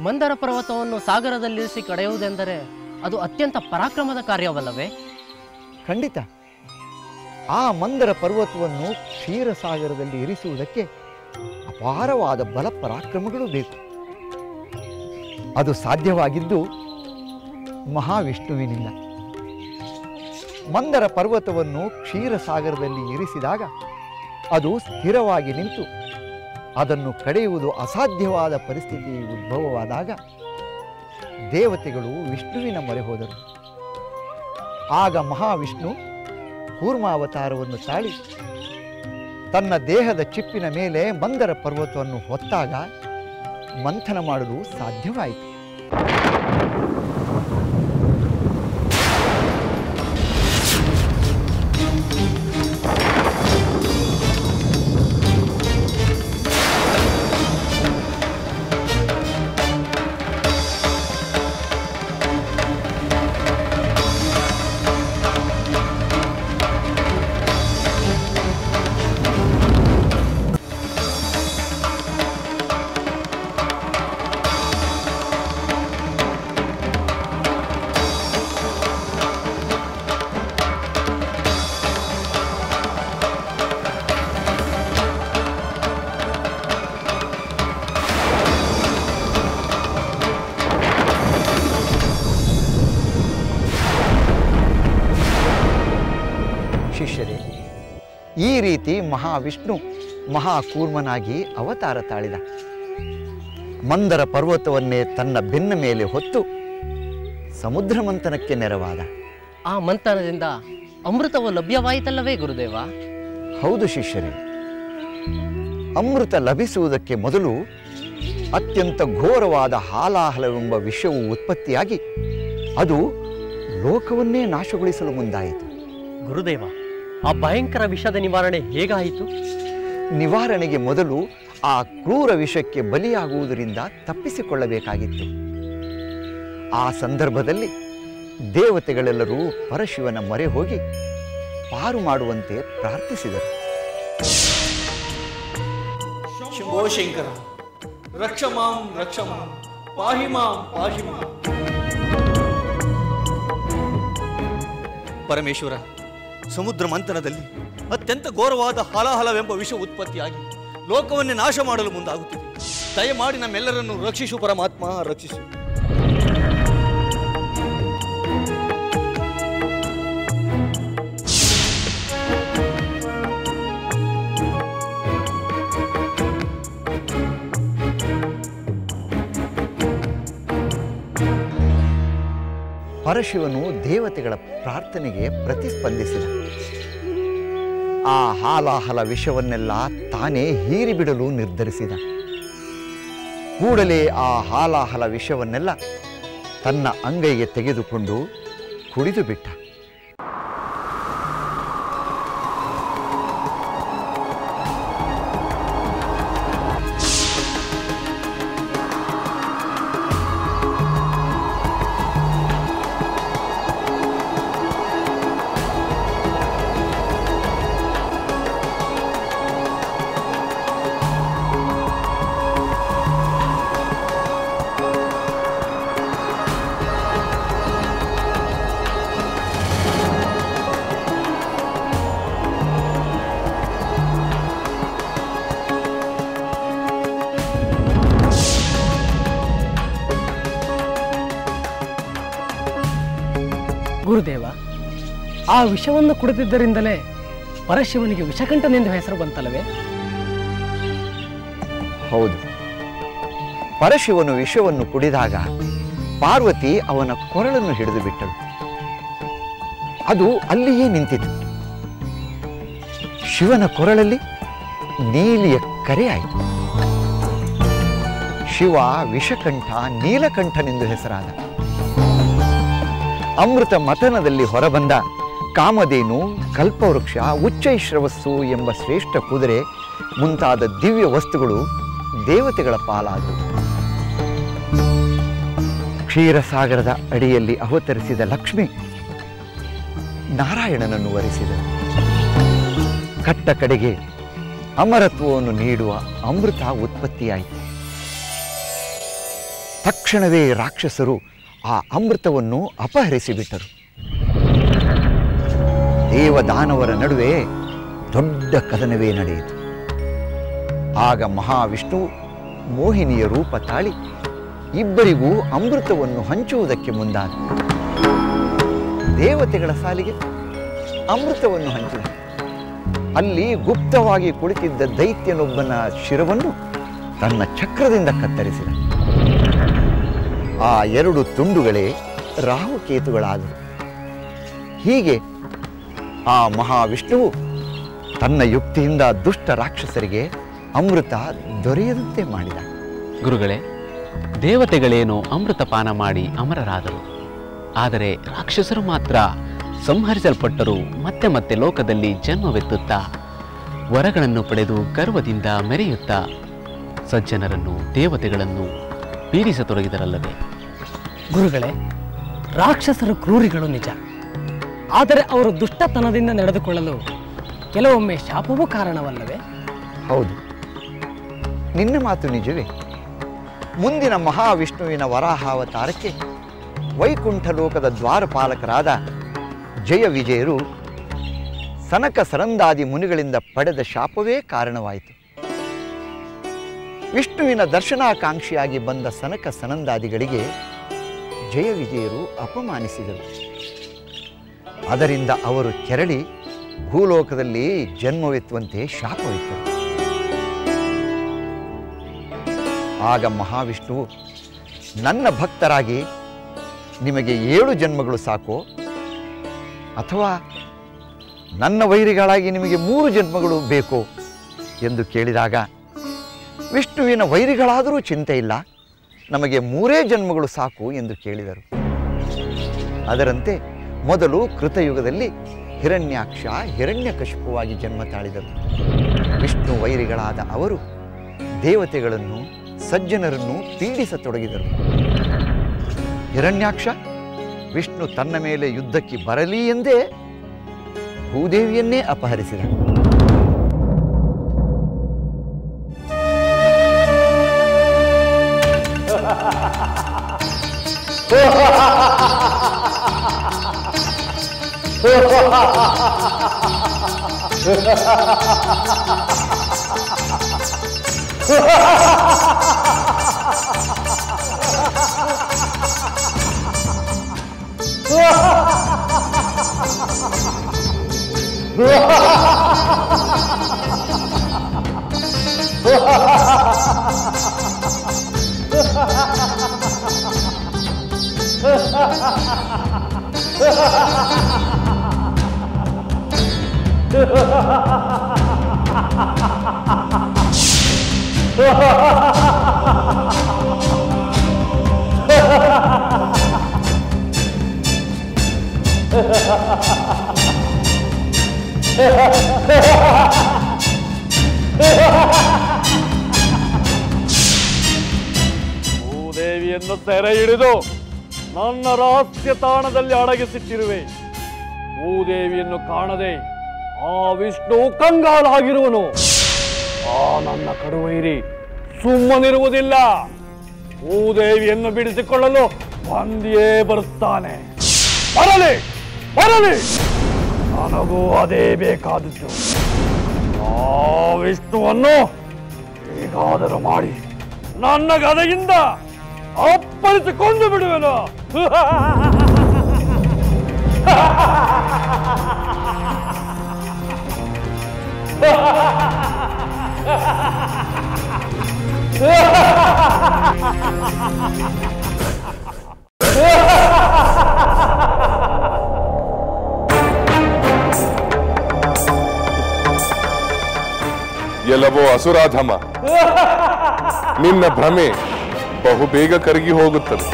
ಮಂದರ ಪರ್ವತವನ್ನು ಸಾಗರದಲ್ಲಿರಿಸಿ ಕಡೆಯುವುದೆಂದರೆ ಅದು ಅತ್ಯಂತ ಪರಾಕ್ರಮದ ಕಾರ್ಯವಲ್ಲವೇ? ಖಂಡಿತ. ಆ ಮಂದರ ಪರ್ವತವನ್ನು ಕ್ಷೀರಸಾಗರದಲ್ಲಿ ಇರಿಸುವುದಕ್ಕೆ ಅಪಾರವಾದ ಬಲ ಪರಾಕ್ರಮಗಳು ಬೇಕು. ಅದು ಸಾಧ್ಯವಾಗಿದ್ದು ಮಹಾವಿಷ್ಣುವಿನಿಂದ. ಮಂದರ ಪರ್ವತವನ್ನು ಕ್ಷೀರಸಾಗರದಲ್ಲಿ ಇರಿಸಿದಾಗ ಅದು ಸ್ಥಿರವಾಗಿ ನಿಂತು ಅದನ್ನು ಕಡೆಯುವುದು ಅಸಾಧ್ಯವಾದ ಪರಿಸ್ಥಿತಿ ಉದ್ಭವವಾದಾಗ ದೇವತೆಗಳು ವಿಷ್ಣುವಿನ ಮೊರೆ ಹೋದರು. ಆಗ ಮಹಾವಿಷ್ಣು ಕೂರ್ಮಾವತಾರವನ್ನು ತಾಳಿ ತನ್ನ ದೇಹದ ಚಿಪ್ಪಿನ ಮೇಲೆ ಮಂದರ ಪರ್ವತವನ್ನು ಹೊತ್ತಾಗ ಮಂಥನ ಮಾಡಲು ಸಾಧ್ಯವಾಯಿತು. ಈ ರೀತಿ ಮಹಾವಿಷ್ಣು ಮಹಾಕೂರ್ಮನಾಗಿ ಅವತಾರ ತಾಳಿದ. ಮಂದರ ಪರ್ವತವನ್ನೇ ತನ್ನ ಬೆನ್ನ ಮೇಲೆ ಹೊತ್ತು ಸಮುದ್ರ ಮಂಥನಕ್ಕೆ ನೆರವಾದ. ಆ ಮಂಥನದಿಂದ ಅಮೃತವು ಲಭ್ಯವಾಯಿತಲ್ಲವೇ ಗುರುದೇವ? ಹೌದು ಶಿಷ್ಯರೇ, ಅಮೃತ ಲಭಿಸುವುದಕ್ಕೆ ಮೊದಲು ಅತ್ಯಂತ ಘೋರವಾದ ಹಾಲಾಹಲವೆಂಬ ವಿಷವು ಉತ್ಪತ್ತಿಯಾಗಿ ಅದು ಲೋಕವನ್ನೇ ನಾಶಗೊಳಿಸಲು ಮುಂದಾಯಿತು. ಗುರುದೇವ, ಆ ಭಯಂಕರ ವಿಷದ ನಿವಾರಣೆ ಹೇಗಾಯಿತು? ನಿವಾರಣೆಗೆ ಮೊದಲು ಆ ಕ್ರೂರ ವಿಷಕ್ಕೆ ಬಲಿಯಾಗುವುದರಿಂದ ತಪ್ಪಿಸಿಕೊಳ್ಳಬೇಕಾಗಿತ್ತು. ಆ ಸಂದರ್ಭದಲ್ಲಿ ದೇವತೆಗಳೆಲ್ಲರೂ ಪರಶಿವನ ಮೊರೆ ಹೋಗಿ ಪಾರು ಮಾಡುವಂತೆ ಪ್ರಾರ್ಥಿಸಿದರು. ಶಂಭೋ ಶಂಕರ, ರಕ್ಷ ಮಾಂ ರಕ್ಷ ಮಾಂ, ಪಾಹಿ ಮಾಂ ಪಾಹಿ ಮಾಂ. ಪರಮೇಶ್ವರ, ಸಮುದ್ರ ಮಂಥನದಲ್ಲಿ ಅತ್ಯಂತ ಘೋರವಾದ ಹಾಲಾಹಲವೆಂಬ ವಿಷ ಉತ್ಪತ್ತಿಯಾಗಿ ಲೋಕವನ್ನೇ ನಾಶ ಮಾಡಲು ಮುಂದಾಗುತ್ತಿದೆ. ದಯಮಾಡಿ ನಮ್ಮೆಲ್ಲರನ್ನು ರಕ್ಷಿಸು ಪರಮಾತ್ಮ, ರಕ್ಷಿಸು. ಪರಶಿವನು ದೇವತೆಗಳ ಪ್ರಾರ್ಥನೆಗೆ ಪ್ರತಿಸ್ಪಂದಿಸಿದ. ಆ ಹಾಲಾಹಲ ವಿಷವನ್ನೆಲ್ಲ ತಾನೇ ಹೀರಿಬಿಡಲು ನಿರ್ಧರಿಸಿದ. ಕೂಡಲೇ ಆ ಹಾಲಾಹಲ ವಿಷವನ್ನೆಲ್ಲ ತನ್ನ ಅಂಗೈಗೆ ತೆಗೆದುಕೊಂಡು ಕುಡಿದು ಬಿಟ್ಟ. ಗುರುದೇವ, ಆ ವಿಷವನ್ನು ಕುಡಿದಿದ್ದರಿಂದಲೇ ಪರಶಿವನಿಗೆ ವಿಷಕಂಠನೆಂದು ಹೆಸರು ಬಂತಲ್ಲವೇ? ಹೌದು, ಪರಶಿವನು ವಿಷವನ್ನು ಕುಡಿದಾಗ ಪಾರ್ವತಿ ಅವನ ಕೊರಳನ್ನು ಹಿಡಿದು ಬಿಟ್ಟಳು. ಅದು ಅಲ್ಲಿಯೇ ನಿಂತಿತು. ಶಿವನ ಕೊರಳಲ್ಲಿ ನೀಲಿಯ ಕರೆ ಆಯಿತು. ಶಿವ ವಿಷಕಂಠ ನೀಲಕಂಠನೆಂದು ಹೆಸರಾದ. ಅಮೃತ ಮಥನದಲ್ಲಿ ಹೊರಬಂದ ಕಾಮಧೇನು, ಕಲ್ಪವೃಕ್ಷ, ಉಚ್ಚೈಶ್ರವಸ್ಸು ಎಂಬ ಶ್ರೇಷ್ಠ ಕುದುರೆ ಮುಂತಾದ ದಿವ್ಯ ವಸ್ತುಗಳು ದೇವತೆಗಳ ಪಾಲಾದವು. ಕ್ಷೀರಸಾಗರದ ಅಡಿಯಲ್ಲಿ ಅವತರಿಸಿದ ಲಕ್ಷ್ಮಿ ನಾರಾಯಣನನ್ನು ವರಿಸಿದರು. ಕಟ್ಟ ಕಡೆಗೆ ಅಮರತ್ವವನ್ನು ನೀಡುವ ಅಮೃತ ಉತ್ಪತ್ತಿಯಾಯಿತು. ತಕ್ಷಣವೇ ರಾಕ್ಷಸರು ಆ ಅಮೃತವನ್ನು ಅಪಹರಿಸಿಬಿಟ್ಟರು. ದೇವದಾನವರ ನಡುವೆ ದೊಡ್ಡ ಕದನವೇ ನಡೆಯಿತು. ಆಗ ಮಹಾವಿಷ್ಣು ಮೋಹಿನಿಯ ರೂಪ ತಾಳಿ ಇಬ್ಬರಿಗೂ ಅಮೃತವನ್ನು ಹಂಚುವುದಕ್ಕೆ ಮುಂದಾದ. ದೇವತೆಗಳ ಸಾಲಿಗೆ ಅಮೃತವನ್ನು ಹಂಚಿದ. ಅಲ್ಲಿ ಗುಪ್ತವಾಗಿ ಕುಳಿತಿದ್ದ ದೈತ್ಯನೊಬ್ಬನ ಶಿರವನ್ನು ತನ್ನ ಚಕ್ರದಿಂದ ಕತ್ತರಿಸಿದ. ಆ ಎರಡು ತುಂಡುಗಳೇ ರಾಹುಕೇತುಗಳಾದವು. ಹೀಗೆ ಆ ಮಹಾವಿಷ್ಣುವು ತನ್ನ ಯುಕ್ತಿಯಿಂದ ದುಷ್ಟ ರಾಕ್ಷಸರಿಗೆ ಅಮೃತ ದೊರೆಯದಂತೆ ಮಾಡಿದ. ಗುರುಗಳೇ, ದೇವತೆಗಳೇನೋ ಅಮೃತಪಾನ ಮಾಡಿ ಅಮರರಾದರು. ಆದರೆ ರಾಕ್ಷಸರು ಮಾತ್ರ ಸಂಹರಿಸಲ್ಪಟ್ಟರು. ಮತ್ತೆ ಮತ್ತೆ ಲೋಕದಲ್ಲಿ ಜನ್ಮವೆತ್ತುತ್ತಾ ವರಗಳನ್ನು ಪಡೆದು ಗರ್ವದಿಂದ ಮೆರೆಯುತ್ತಾ ಸಜ್ಜನರನ್ನು, ದೇವತೆಗಳನ್ನು ಪೀಡಿಸತೊಡಗಿದರಲ್ಲವೇ? ಗುರುಗಳೇ, ರಾಕ್ಷಸರು ಕ್ರೂರಿಗಳು ನಿಜ. ಆದರೆ ಅವರು ದುಷ್ಟತನದಿಂದ ನಡೆದುಕೊಳ್ಳಲು ಕೆಲವೊಮ್ಮೆ ಶಾಪವೂ ಕಾರಣವಲ್ಲವೇ? ಹೌದು, ನಿನ್ನ ಮಾತು ನಿಜವೇ. ಮುಂದಿನ ಮಹಾವಿಷ್ಣುವಿನ ವರಾಹಾವತಾರಕ್ಕೆ ವೈಕುಂಠ ಲೋಕದ ದ್ವಾರಪಾಲಕರಾದ ಜಯ ವಿಜಯರು ಸನಕ ಸನಂದಾದಿ ಮುನಿಗಳಿಂದ ಪಡೆದ ಶಾಪವೇ ಕಾರಣವಾಯಿತು. ವಿಷ್ಣುವಿನ ದರ್ಶನಾಕಾಂಕ್ಷಿಯಾಗಿ ಬಂದ ಸನಕ ಸನಂದಾದಿಗಳಿಗೆ ಜಯ ವಿಜಯರು ಅಪಮಾನಿಸಿದರು. ಅದರಿಂದ ಅವರು ಕೆರಳಿ ಭೂಲೋಕದಲ್ಲಿ ಜನ್ಮವೆತ್ತುವಂತೆ ಶಾಪವಿತ್ತು. ಆಗ ಮಹಾವಿಷ್ಣುವು ನನ್ನ ಭಕ್ತರಾಗಿ ನಿಮಗೆ 7 ಜನ್ಮಗಳು ಸಾಕು, ಅಥವಾ ನನ್ನ ವೈರಿಗಳಾಗಿ ನಿಮಗೆ 3 ಜನ್ಮಗಳು ಬೇಕು ಎಂದು ಕೇಳಿದಾಗ, ವಿಷ್ಣುವಿನ ವೈರಿಗಳಾದರೂ ಚಿಂತೆ ಇಲ್ಲ, ನಮಗೆ 3 ಜನ್ಮಗಳು ಸಾಕು ಎಂದು ಕೇಳಿದರು. ಅದರಂತೆ ಮೊದಲು ಕೃತಯುಗದಲ್ಲಿ ಹಿರಣ್ಯಾಕ್ಷ ಹಿರಣ್ಯಕಶಿಪುವಾಗಿ ಜನ್ಮ ತಾಳಿದರು. ವಿಷ್ಣು ವೈರಿಗಳಾದ ಅವರು ದೇವತೆಗಳನ್ನು ಸಜ್ಜನರನ್ನು ಪೀಡಿಸತೊಡಗಿದರು. ಹಿರಣ್ಯಾಕ್ಷ ವಿಷ್ಣು ತನ್ನ ಮೇಲೆ ಯುದ್ಧಕ್ಕೆ ಬರಲಿ ಎಂದೇ ಭೂದೇವಿಯನ್ನೇ ಅಪಹರಿಸಿದ. ಭೂದೇವಿಯನ್ನು ಸೆರೆ ಹಿಡಿದು ನನ್ನ ರಹಸ್ಯ ತಾಣದಲ್ಲಿ ಅಡಗಿಸಿಟ್ಟಿರುವೆ. ಭೂದೇವಿಯನ್ನು ಕಾಣದೆ ಆ ವಿಷ್ಣು ಕಂಗಾಲಾಗಿರುವನು. ಆ ನನ್ನ ಕಡುವೈರಿ ಸುಮ್ಮನಿರುವುದಿಲ್ಲ. ಭೂದೇವಿಯನ್ನು ಬಿಡಿಸಿಕೊಳ್ಳಲು ಬಂದಿಯೇ ಬರುತ್ತಾನೆ. ಬರಲಿ ಬರಲಿ, ನನಗೂ ಅದೇ ಬೇಕಾದದ್ದು. ಆ ವಿಷ್ಣುವನ್ನು ಹೇಗಾದರೂ ಮಾಡಿ ನನ್ನ ಗದೆಯಿಂದ ಅಪ್ಪಳಿಸಿಕೊಂಡು ಬಿಡುವೆನು. ಎಲ್ಲವೋ ಅಸುರಾಧಮ, ನಿನ್ನ ಭ್ರಮೆ ಬಹುಬೇಗ ಕರಗಿ ಹೋಗುತ್ತದೆ.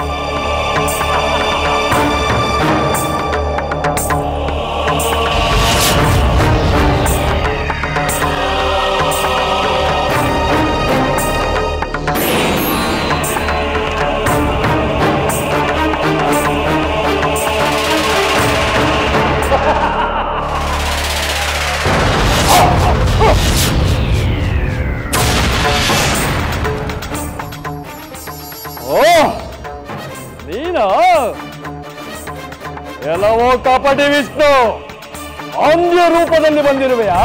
ಎಲ್ಲವೋ ಕಪಟಿ ವಿಷ್ಣು, ಅಂದ್ಯ ರೂಪದಲ್ಲಿ ಬಂದಿರುವೆಯಾ?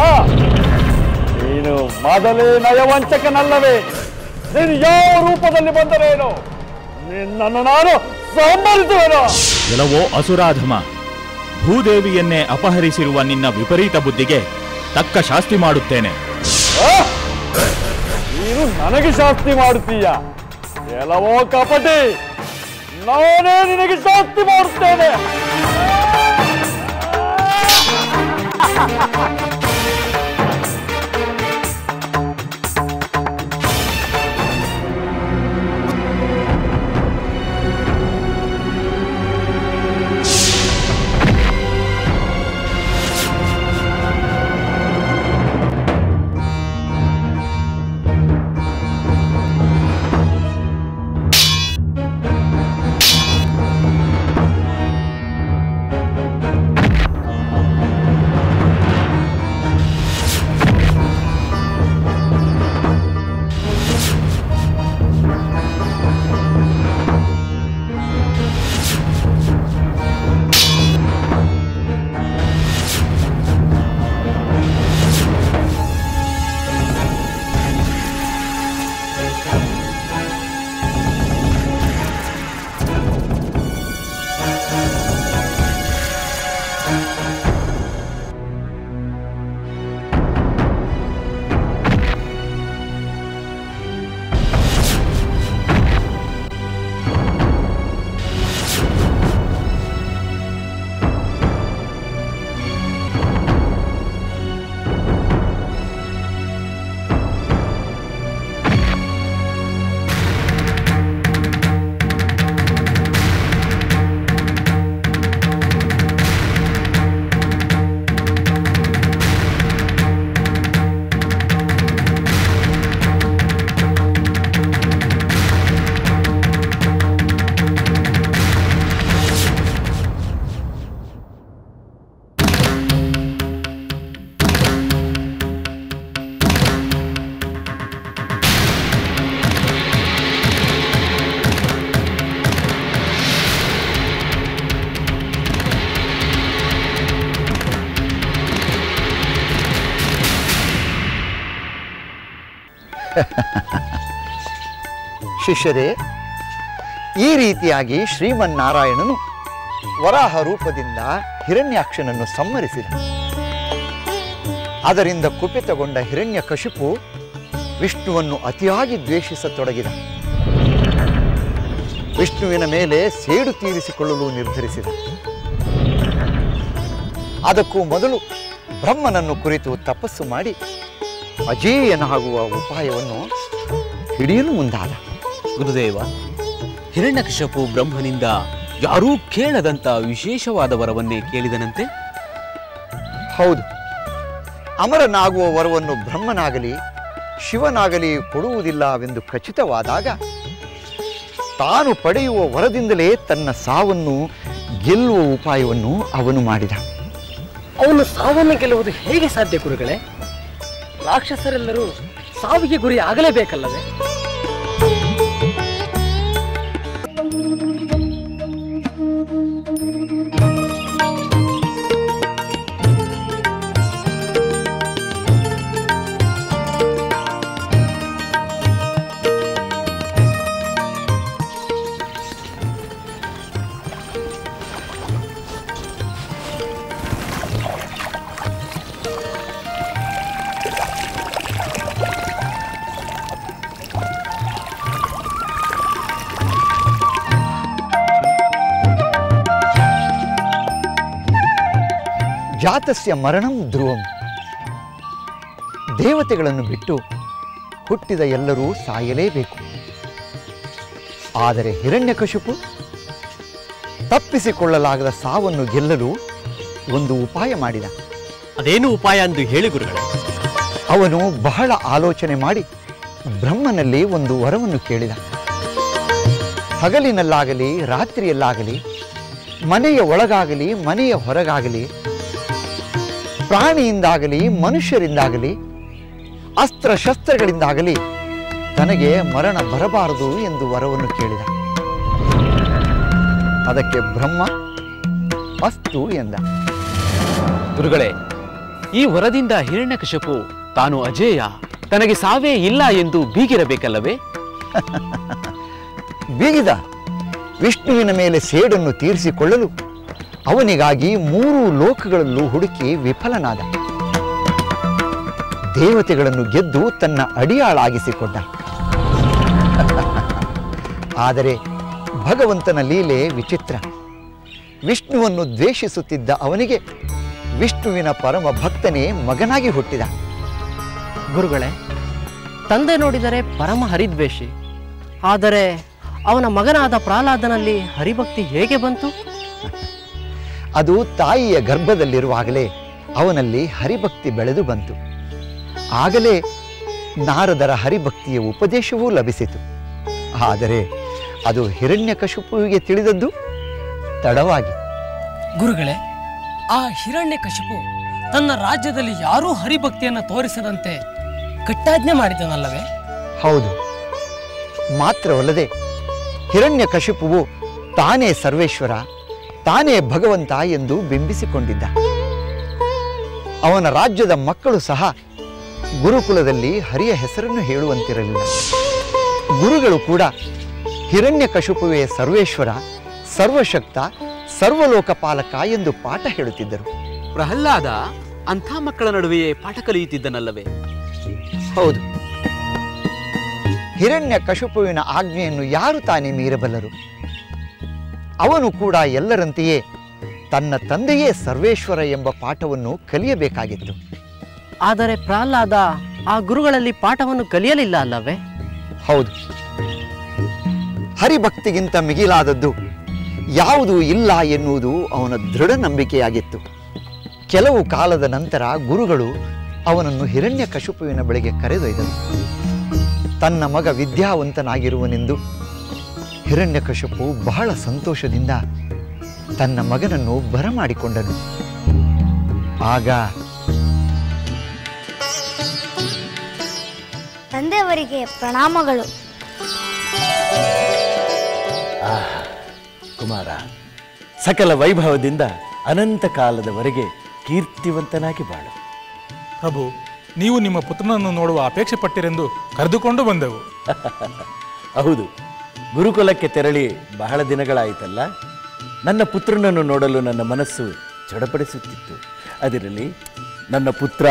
ನೀನು ಮೊದಲೇ ನಯವಂಚಕನಲ್ಲವೇ? ನೀನು ಯಾವ ರೂಪದಲ್ಲಿ ಬಂದರೇನು? ನಿನ್ನನ್ನು ನಾನು ಸಂಹರಿಸುವೆನು. ಎಲ್ಲವೋ ಅಸುರಾಧಮ, ಭೂದೇವಿಯನ್ನೇ ಅಪಹರಿಸಿರುವ ನಿನ್ನ ವಿಪರೀತ ಬುದ್ಧಿಗೆ ತಕ್ಕ ಶಾಸ್ತಿ ಮಾಡುತ್ತೇನೆ. ನೀನು ನನಗೆ ಶಾಸ್ತಿ ಮಾಡುತ್ತೀಯ? ಎಲ್ಲವೋ ಕಪಟಿ, ನಾನೇ ನಿನಗೆ ಶಾಸ್ತಿ ಮಾಡುತ್ತೇನೆ. ಶಿಷ್ಯರೇ, ಈ ರೀತಿಯಾಗಿ ಶ್ರೀಮನ್ನಾರಾಯಣನು ವರಾಹ ರೂಪದಿಂದ ಹಿರಣ್ಯಾಕ್ಷನನ್ನು ಸಂಹರಿಸಿದ. ಅದರಿಂದ ಕುಪಿತಗೊಂಡ ಹಿರಣ್ಯಕಶಿಪು ವಿಷ್ಣುವನ್ನು ಅತಿಯಾಗಿ ದ್ವೇಷಿಸತೊಡಗಿದ. ವಿಷ್ಣುವಿನ ಮೇಲೆ ಸೇಡು ತೀರಿಸಿಕೊಳ್ಳಲು ನಿರ್ಧರಿಸಿದ. ಅದಕ್ಕೂ ಮೊದಲು ಬ್ರಹ್ಮನನ್ನು ಕುರಿತು ತಪಸ್ಸು ಮಾಡಿ ಅಜೇಯನಾಗುವ ಉಪಾಯವನ್ನು ಹಿಡಿಯಲು ಮುಂದಾದ. ಗುರುದೇವ, ಹಿರಣ್ಯಕಶಿಪು ಬ್ರಹ್ಮನಿಂದ ಯಾರೂ ಕೇಳದಂತ ವಿಶೇಷವಾದ ವರವನ್ನೇ ಕೇಳಿದನಂತೆ? ಹೌದು. ಅಮರನಾಗುವ ವರವನ್ನು ಬ್ರಹ್ಮನಾಗಲಿ ಶಿವನಾಗಲಿ ಕೊಡುವುದಿಲ್ಲವೆಂದು ಖಚಿತವಾದಾಗ ತಾನು ಪಡೆಯುವ ವರದಿಂದಲೇ ತನ್ನ ಸಾವನ್ನು ಗೆಲ್ಲುವ ಉಪಾಯವನ್ನು ಅವನು ಮಾಡಿದ. ಅವನು ಸಾವನ್ನು ಗೆಲ್ಲುವುದು ಹೇಗೆ ಸಾಧ್ಯ ಗುರುಗಳೇ? ರಾಕ್ಷಸರೆಲ್ಲರೂ ಸಾವಿಗೆ ಗುರಿ ಆಗಲೇಬೇಕಲ್ಲವೇ? ಜಾತಸ್ಯ ಮರಣಂ ಧ್ರುವಂ. ದೇವತೆಗಳನ್ನು ಬಿಟ್ಟು ಹುಟ್ಟಿದ ಎಲ್ಲರೂ ಸಾಯಲೇಬೇಕು. ಆದರೆ ಹಿರಣ್ಯಕಶಿಪು ತಪ್ಪಿಸಿಕೊಳ್ಳಲಾಗದ ಸಾವನ್ನು ಗೆಲ್ಲಲು ಒಂದು ಉಪಾಯ ಮಾಡಿದ. ಅದೇನು ಉಪಾಯ ಎಂದು ಹೇಳಿ ಗುರುಗಳೇ. ಅವನು ಬಹಳ ಆಲೋಚನೆ ಮಾಡಿ ಬ್ರಹ್ಮನಲ್ಲಿ ಒಂದು ವರವನ್ನು ಕೇಳಿದ. ಹಗಲಿನಲ್ಲಾಗಲಿ ರಾತ್ರಿಯಲ್ಲಾಗಲಿ, ಮನೆಯ ಒಳಗಾಗಲಿ ಮನೆಯ ಹೊರಗಾಗಲಿ, ಪ್ರಾಣಿಯಿಂದಾಗಲಿ ಮನುಷ್ಯರಿಂದಾಗಲಿ, ಅಸ್ತ್ರಶಸ್ತ್ರಗಳಿಂದಾಗಲಿ ತನಗೆ ಮರಣ ಬರಬಾರದು ಎಂದು ವರವನ್ನು ಕೇಳಿದ. ಅದಕ್ಕೆ ಬ್ರಹ್ಮ ಅಸ್ತು ಎಂದ. ಗುರುಗಳೇ, ಈ ವರದಿಂದ ಹಿರಣ್ಯಕಶಿಪು ತಾನು ಅಜೇಯ, ತನಗೆ ಸಾವೇ ಇಲ್ಲ ಎಂದು ಬೀಗಿರಬೇಕಲ್ಲವೇ? ಬೀಗಿದ. ವಿಷ್ಣುವಿನ ಮೇಲೆ ಸೇಡನ್ನು ತೀರಿಸಿಕೊಳ್ಳಲು ಅವನಿಗಾಗಿ 3 ಲೋಕಗಳಲ್ಲೂ ಹುಡುಕಿ ವಿಫಲನಾದ. ದೇವತೆಗಳನ್ನು ಗೆದ್ದು ತನ್ನ ಅಡಿಯಾಳಾಗಿಸಿಕೊಂಡ. ಆದರೆ ಭಗವಂತನ ಲೀಲೆ ವಿಚಿತ್ರ. ವಿಷ್ಣುವನ್ನು ದ್ವೇಷಿಸುತ್ತಿದ್ದ ಅವನಿಗೆ ವಿಷ್ಣುವಿನ ಪರಮ ಭಕ್ತನೇ ಮಗನಾಗಿ ಹುಟ್ಟಿದ. ಗುರುಗಳೇ, ತಂದೆ ನೋಡಿದರೆ ಪರಮ ಹರಿದ್ವೇಷಿ, ಆದರೆ ಅವನ ಮಗನಾದ ಪ್ರಹ್ಲಾದನಲ್ಲಿ ಹರಿಭಕ್ತಿ ಹೇಗೆ ಬಂತು? ಅದು ತಾಯಿಯ ಗರ್ಭದಲ್ಲಿರುವಾಗಲೇ ಅವನಲ್ಲಿ ಹರಿಭಕ್ತಿ ಬೆಳೆದು ಬಂತು. ಆಗಲೇ ನಾರದರ ಹರಿಭಕ್ತಿಯ ಉಪದೇಶವೂ ಲಭಿಸಿತು. ಆದರೆ ಅದು ಹಿರಣ್ಯಕಶಿಪುವಿಗೆ ತಿಳಿದದ್ದು ತಡವಾಗಿ. ಗುರುಗಳೇ, ಆ ಹಿರಣ್ಯಕಶಿಪು ತನ್ನ ರಾಜ್ಯದಲ್ಲಿ ಯಾರೂ ಹರಿಭಕ್ತಿಯನ್ನು ತೋರಿಸದಂತೆ ಕಟ್ಟಾಜ್ಞೆ ಮಾಡಿದನಲ್ಲವೇ? ಹೌದು. ಮಾತ್ರವಲ್ಲದೆ ಹಿರಣ್ಯಕಶಿಪುವು ತಾನೇ ಸರ್ವೇಶ್ವರ, ತಾನೇ ಭಗವಂತ ಎಂದು ಬಿಂಬಿಸಿಕೊಂಡಿದ್ದ. ಅವನ ರಾಜ್ಯದ ಮಕ್ಕಳು ಸಹ ಗುರುಕುಲದಲ್ಲಿ ಹರಿಯ ಹೆಸರನ್ನು ಹೇಳುವಂತಿರಲಿಲ್ಲ. ಗುರುಗಳು ಕೂಡ ಹಿರಣ್ಯಕಶಿಪುವೇ ಸರ್ವೇಶ್ವರ, ಸರ್ವಶಕ್ತ, ಸರ್ವಲೋಕಪಾಲಕ ಎಂದು ಪಾಠ ಹೇಳುತ್ತಿದ್ದರು. ಪ್ರಹ್ಲಾದ ಅಂಥ ಮಕ್ಕಳ ನಡುವೆಯೇ ಪಾಠ ಕಲಿಯುತ್ತಿದ್ದನಲ್ಲವೇ? ಹೌದು. ಹಿರಣ್ಯಕಶಿಪುವಿನ ಆಜ್ಞೆಯನ್ನು ಯಾರು ತಾನೇ ಮೀರಬಲ್ಲರು? ಅವನು ಕೂಡ ಎಲ್ಲರಂತೆಯೇ ತನ್ನ ತಂದೆಯೇ ಸರ್ವೇಶ್ವರ ಎಂಬ ಪಾಠವನ್ನು ಕಲಿಯಬೇಕಾಗಿತ್ತು. ಆದರೆ ಪ್ರಹ್ಲಾದ ಆ ಗುರುಗಳಲ್ಲಿ ಪಾಠವನ್ನು ಕಲಿಯಲಿಲ್ಲ ಅಲ್ಲವೇ? ಹೌದು. ಹರಿಭಕ್ತಿಗಿಂತ ಮಿಗಿಲಾದದ್ದು ಯಾವುದೂ ಇಲ್ಲ ಎನ್ನುವುದು ಅವನ ದೃಢ ನಂಬಿಕೆಯಾಗಿತ್ತು. ಕೆಲವು ಕಾಲದ ನಂತರ ಗುರುಗಳು ಅವನನ್ನು ಹಿರಣ್ಯಕಶಿಪುವಿನ ಬಳಿಗೆ ಕರೆದೊಯ್ದರು. ತನ್ನ ಮಗ ವಿದ್ಯಾವಂತನಾಗಿರುವನೆಂದು ಹಿರಣ್ಯಕಶಿಪು ಬಹಳ ಸಂತೋಷದಿಂದ ತನ್ನ ಮಗನನ್ನು ಬರಮಾಡಿಕೊಂಡನು. ಆಗ ತಂದೆಯವರಿಗೆ ಪ್ರಣಾಮಗಳು. ಕುಮಾರ, ಸಕಲ ವೈಭವದಿಂದ ಅನಂತ ಕಾಲದವರೆಗೆ ಕೀರ್ತಿವಂತನಾಗಿ ಬಾಳು. ಪ್ರಭು, ನೀವು ನಿಮ್ಮ ಪುತ್ರನನ್ನು ನೋಡುವ ಅಪೇಕ್ಷೆ ಪಟ್ಟಿರೆಂದು ಕರೆದುಕೊಂಡು ಬಂದೆವು. ಹೌದು, ಗುರುಕುಲಕ್ಕೆ ತೆರಳಿ ಬಹಳ ದಿನಗಳಾಯಿತಲ್ಲ. ನನ್ನ ಪುತ್ರನನ್ನು ನೋಡಲು ನನ್ನ ಮನಸ್ಸು ಚಡಪಡಿಸುತ್ತಿತ್ತು. ಅದರಲ್ಲಿ ನನ್ನ ಪುತ್ರ,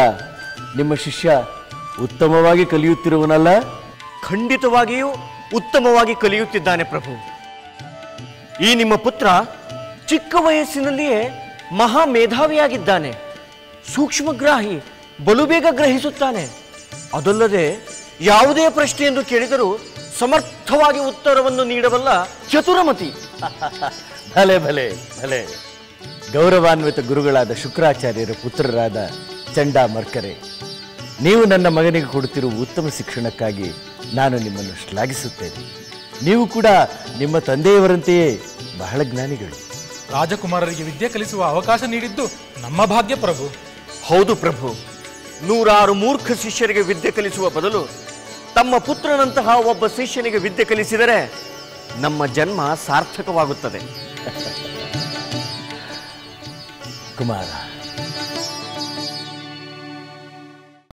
ನಿಮ್ಮ ಶಿಷ್ಯ ಉತ್ತಮವಾಗಿ ಕಲಿಯುತ್ತಿರುವನಲ್ಲ? ಖಂಡಿತವಾಗಿಯೂ ಉತ್ತಮವಾಗಿ ಕಲಿಯುತ್ತಿದ್ದಾನೆ ಪ್ರಭು. ಈ ನಿಮ್ಮ ಪುತ್ರ ಚಿಕ್ಕ ವಯಸ್ಸಿನಲ್ಲಿಯೇ ಮಹಾ ಮೇಧಾವಿಯಾಗಿದ್ದಾನೆ. ಸೂಕ್ಷ್ಮಗ್ರಾಹಿ, ಬಲು ಬೇಗ ಗ್ರಹಿಸುತ್ತಾನೆ. ಅದಲ್ಲದೆ ಯಾವುದೇ ಪ್ರಶ್ನೆ ಎಂದು ಕೇಳಿದರೂ ಸಮರ್ಥವಾಗಿ ಉತ್ತರವನ್ನು ನೀಡಬಲ್ಲ ಚತುರಮತಿ. ಭಲೆ ಭಲೆ ಭಲೆ. ಗೌರವಾನ್ವಿತ ಗುರುಗಳಾದ ಶುಕ್ರಾಚಾರ್ಯರ ಪುತ್ರರಾದ ಚಂಡಾಮರ್ಕರೆ, ನೀವು ನನ್ನ ಮಗನಿಗೆ ಕೊಡುತ್ತಿರುವ ಉತ್ತಮ ಶಿಕ್ಷಣಕ್ಕಾಗಿ ನಾನು ನಿಮ್ಮನ್ನು ಶ್ಲಾಘಿಸುತ್ತೇನೆ. ನೀವು ಕೂಡ ನಿಮ್ಮ ತಂದೆಯವರಂತೆಯೇ ಬಹಳ ಜ್ಞಾನಿಗಳು. ರಾಜಕುಮಾರರಿಗೆ ವಿದ್ಯೆ ಕಲಿಸುವ ಅವಕಾಶ ನೀಡಿದ್ದು ನಮ್ಮ ಭಾಗ್ಯ ಪ್ರಭು. ಹೌದು ಪ್ರಭು. ನೂರಾರು ಮೂರ್ಖ ಶಿಷ್ಯರಿಗೆ ವಿದ್ಯೆ ಕಲಿಸುವ ಬದಲು ತಮ್ಮ ಪುತ್ರನಂತಹ ಒಬ್ಬ ಶಿಷ್ಯನಿಗೆ ವಿದ್ಯೆ ಕಲಿಸಿದರೆ ನಮ್ಮ ಜನ್ಮ ಸಾರ್ಥಕವಾಗುತ್ತದೆ. ಕುಮಾರ,